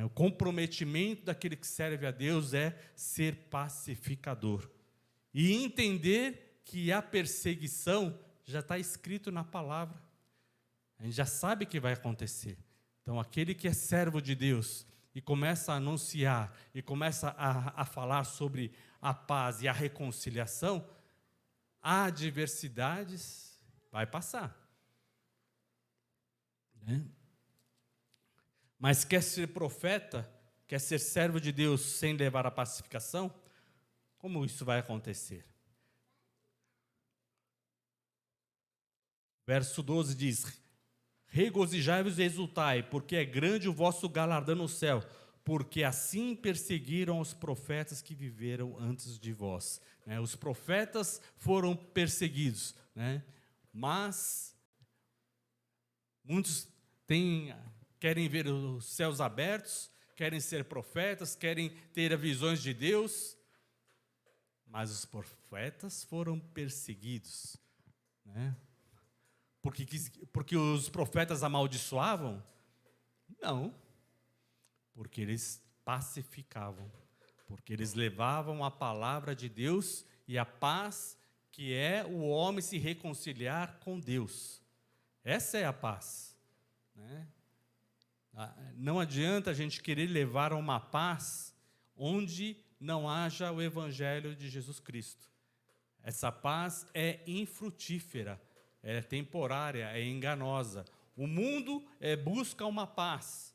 O comprometimento daquele que serve a Deus é ser pacificador. E entender que a perseguição já está escrito na palavra. A gente já sabe que vai acontecer. Então, aquele que é servo de Deus e começa a anunciar, e começa a falar sobre a paz e a reconciliação, adversidades vai passar. Mas quer ser profeta, quer ser servo de Deus sem levar a pacificação? Como isso vai acontecer? Verso 12 diz: regozijai-vos e exultai, porque é grande o vosso galardão no céu, porque assim perseguiram os profetas que viveram antes de vós. Os profetas foram perseguidos, mas muitos querem ver os céus abertos, querem ser profetas, querem ter visões de Deus, mas os profetas foram perseguidos, Porque os profetas amaldiçoavam? Não, porque eles pacificavam, porque eles levavam a palavra de Deus e a paz, que é o homem se reconciliar com Deus. Essa é a paz. Não adianta a gente querer levar a uma paz onde não haja o Evangelho de Jesus Cristo. Essa paz é infrutífera, é temporária, é enganosa. O mundo busca uma paz,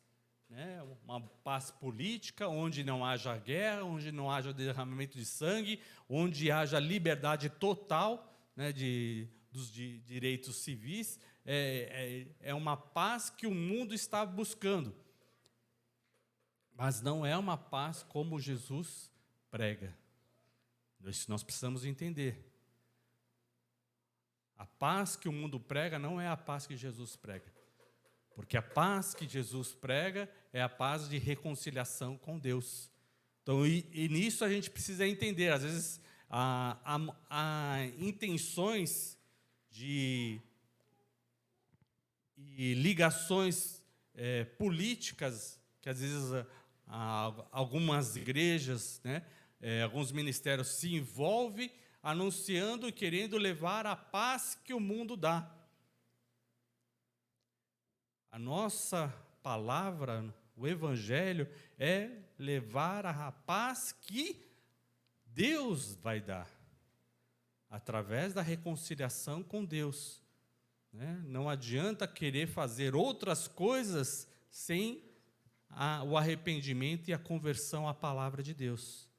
uma paz política, onde não haja guerra, onde não haja derramamento de sangue, onde haja liberdade total, dos direitos civis. É uma paz que o mundo está buscando, mas não é uma paz como Jesus prega. Isso nós precisamos entender. A paz que o mundo prega não é a paz que Jesus prega. Porque a paz que Jesus prega é a paz de reconciliação com Deus. Então, e nisso a gente precisa entender. Às vezes, há intenções e ligações políticas, que às vezes algumas igrejas, alguns ministérios se envolvem, anunciando e querendo levar a paz que o mundo dá. A nossa palavra, o Evangelho, é levar a paz que Deus vai dar, através da reconciliação com Deus. Não adianta querer fazer outras coisas sem o arrependimento e a conversão à palavra de Deus.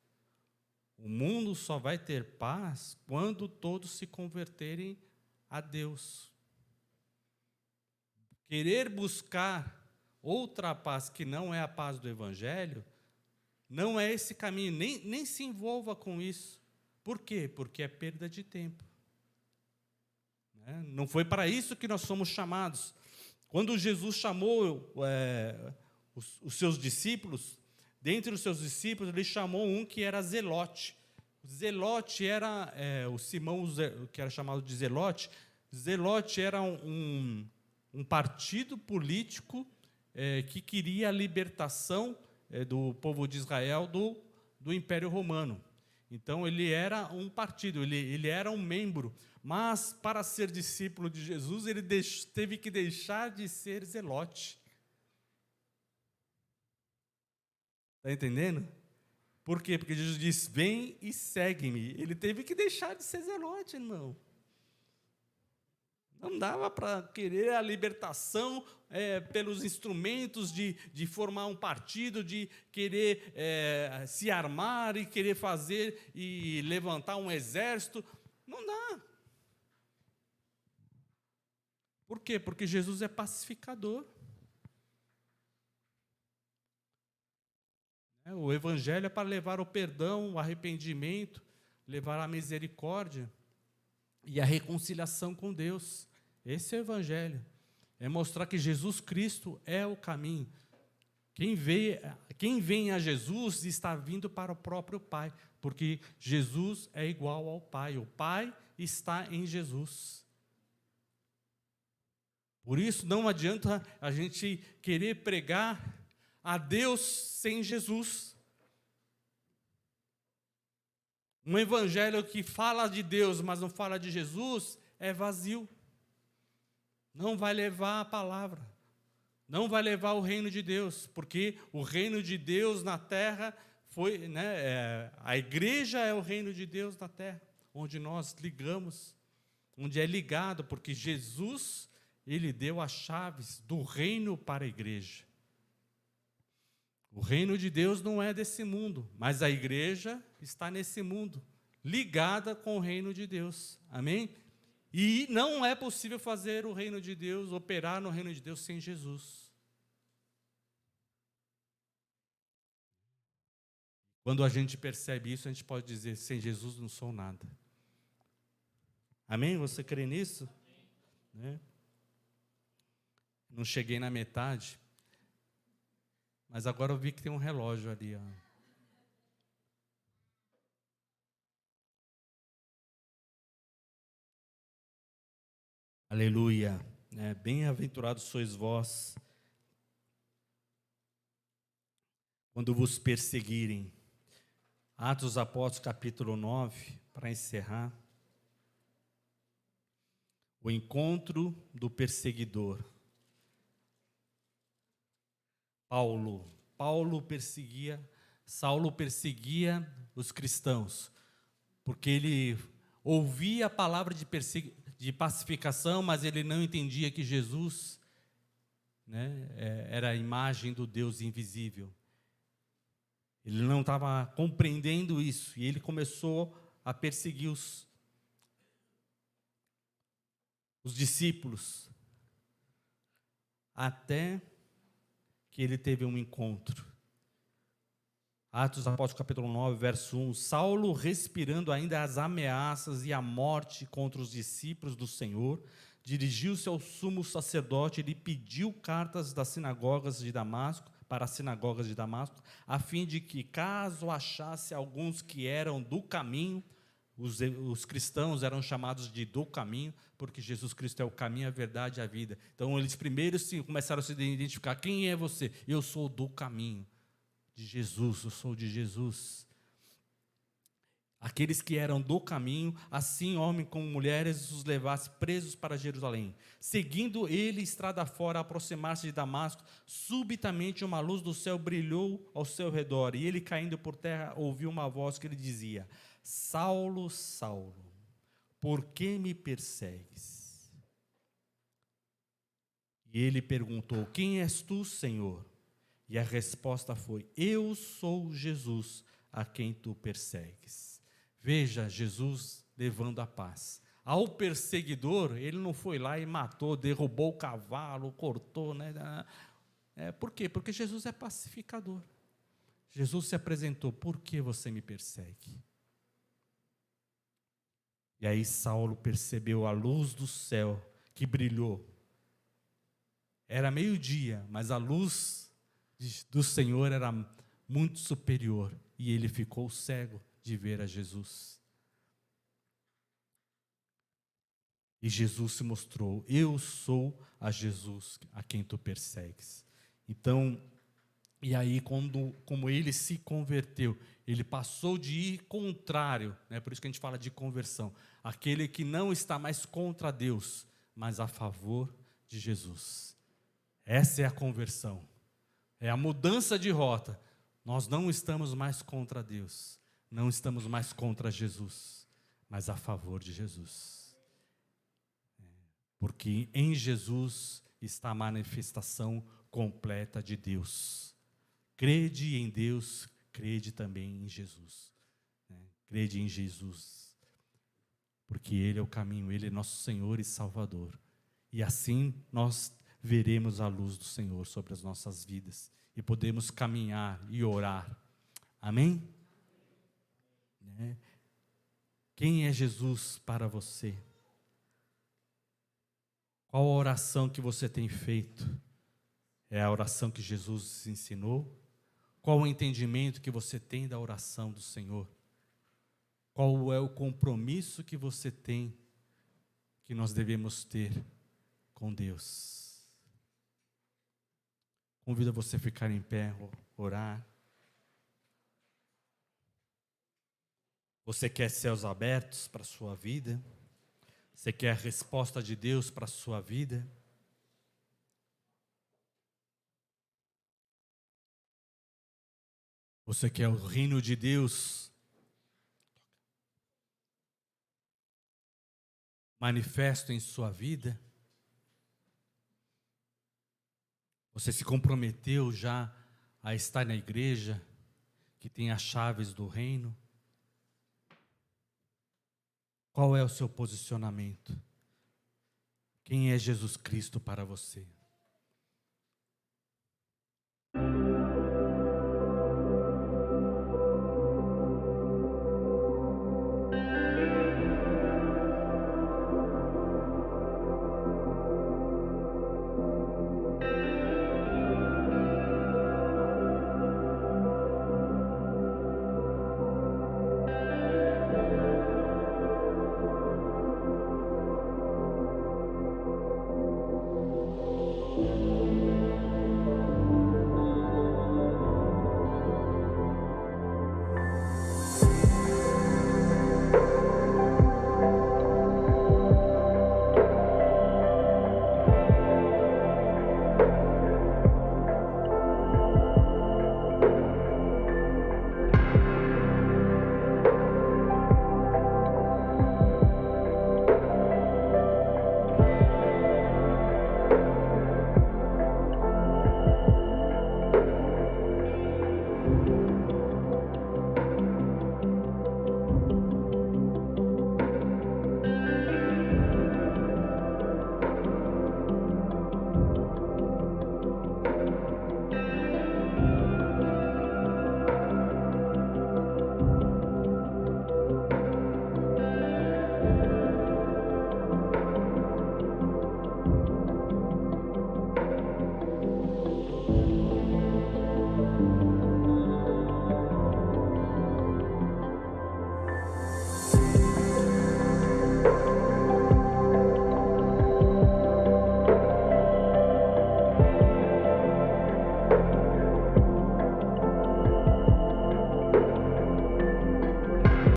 O mundo só vai ter paz quando todos se converterem a Deus. Querer buscar outra paz que não é a paz do Evangelho, não é esse caminho, nem se envolva com isso. Por quê? Porque é perda de tempo. Não foi para isso que nós somos chamados. Quando Jesus chamou os seus discípulos, dentre os seus discípulos, ele chamou um que era Zelote. O Zelote era o Simão, que era chamado de Zelote. Zelote era um partido político que queria a libertação do povo de Israel do Império Romano. Então, ele era um partido, ele era um membro, mas para ser discípulo de Jesus, ele teve que deixar de ser Zelote. Está entendendo? Por quê? Porque Jesus disse: vem e segue-me. Ele teve que deixar de ser Zelote, irmão. Não dava para querer a libertação pelos instrumentos de formar um partido, de querer se armar e querer fazer e levantar um exército. Não dá. Por quê? Porque Jesus é pacificador. O Evangelho é para levar o perdão, o arrependimento, levar a misericórdia e a reconciliação com Deus. Esse é o Evangelho. É mostrar que Jesus Cristo é o caminho. Quem vem a Jesus está vindo para o próprio Pai, porque Jesus é igual ao Pai. O Pai está em Jesus. Por isso não adianta a gente querer pregar a Deus sem Jesus. Um evangelho que fala de Deus, mas não fala de Jesus, é vazio. Não vai levar a palavra. Não vai levar o reino de Deus, porque o reino de Deus na terra foi, a igreja é o reino de Deus na terra, onde nós ligamos, onde é ligado, porque Jesus, ele deu as chaves do reino para a igreja. O reino de Deus não é desse mundo, mas a igreja está nesse mundo, ligada com o reino de Deus. Amém? E não é possível fazer o reino de Deus, operar no reino de Deus sem Jesus. Quando a gente percebe isso, a gente pode dizer, sem Jesus não sou nada. Amém? Você crê nisso? Né? Não cheguei na metade, mas agora eu vi que tem um relógio ali, ó. Aleluia. Bem-aventurados sois vós, quando vos perseguirem. Atos dos Apóstolos, capítulo 9, para encerrar. O encontro do perseguidor. Saulo perseguia os cristãos, porque ele ouvia a palavra de pacificação, mas ele não entendia que Jesus, era a imagem do Deus invisível. Ele não estava compreendendo isso, e ele começou a perseguir os discípulos, até que ele teve um encontro. Atos dos Apóstolos, capítulo 9, verso 1. Saulo, respirando ainda as ameaças e a morte contra os discípulos do Senhor, dirigiu-se ao sumo sacerdote e lhe pediu cartas das sinagogas de Damasco, para as sinagogas de Damasco, a fim de que, caso achasse alguns que eram do caminho, os cristãos eram chamados de do caminho, porque Jesus Cristo é o caminho, a verdade e a vida. Então, eles primeiro começaram a se identificar. Quem é você? Eu sou do caminho de Jesus, eu sou de Jesus. Aqueles que eram do caminho, assim homens como mulheres, os levasse presos para Jerusalém. Seguindo ele estrada fora, a aproximar-se de Damasco, subitamente uma luz do céu brilhou ao seu redor, e ele, caindo por terra, ouviu uma voz que lhe dizia: Saulo, Saulo, por que me persegues? E ele perguntou: quem és tu, Senhor? E a resposta foi: eu sou Jesus, a quem tu persegues. Veja, Jesus levando a paz. Ao perseguidor, ele não foi lá e matou, derrubou o cavalo, cortou, por quê? Porque Jesus é pacificador. Jesus se apresentou: por que você me persegue? E aí Saulo percebeu a luz do céu que brilhou. Era meio-dia, mas a luz do Senhor era muito superior, e ele ficou cego de ver a Jesus. E Jesus se mostrou: eu sou a Jesus a quem tu persegues. Então, e aí como ele se converteu, ele passou de ir contrário, por isso que a gente fala de conversão, aquele que não está mais contra Deus, mas a favor de Jesus. Essa é a conversão, é a mudança de rota. Nós não estamos mais contra Deus, não estamos mais contra Jesus, mas a favor de Jesus. porque em Jesus está a manifestação completa de Deus. Crede em Deus, crede também em Jesus. Crede em Jesus, porque Ele é o caminho, Ele é nosso Senhor e Salvador. E assim nós veremos a luz do Senhor sobre as nossas vidas e podemos caminhar e orar. Amém? Quem é Jesus para você? Qual a oração que você tem feito? É a oração que Jesus ensinou? Qual o entendimento que você tem da oração do Senhor? Qual é o compromisso que você tem, que nós devemos ter com Deus? Convido você a ficar em pé, orar. Você quer céus abertos para a sua vida? Você quer a resposta de Deus para a sua vida? Você quer o reino de Deus manifesto em sua vida? Você se comprometeu já a estar na igreja que tem as chaves do reino? Qual é o seu posicionamento? Quem é Jesus Cristo para você?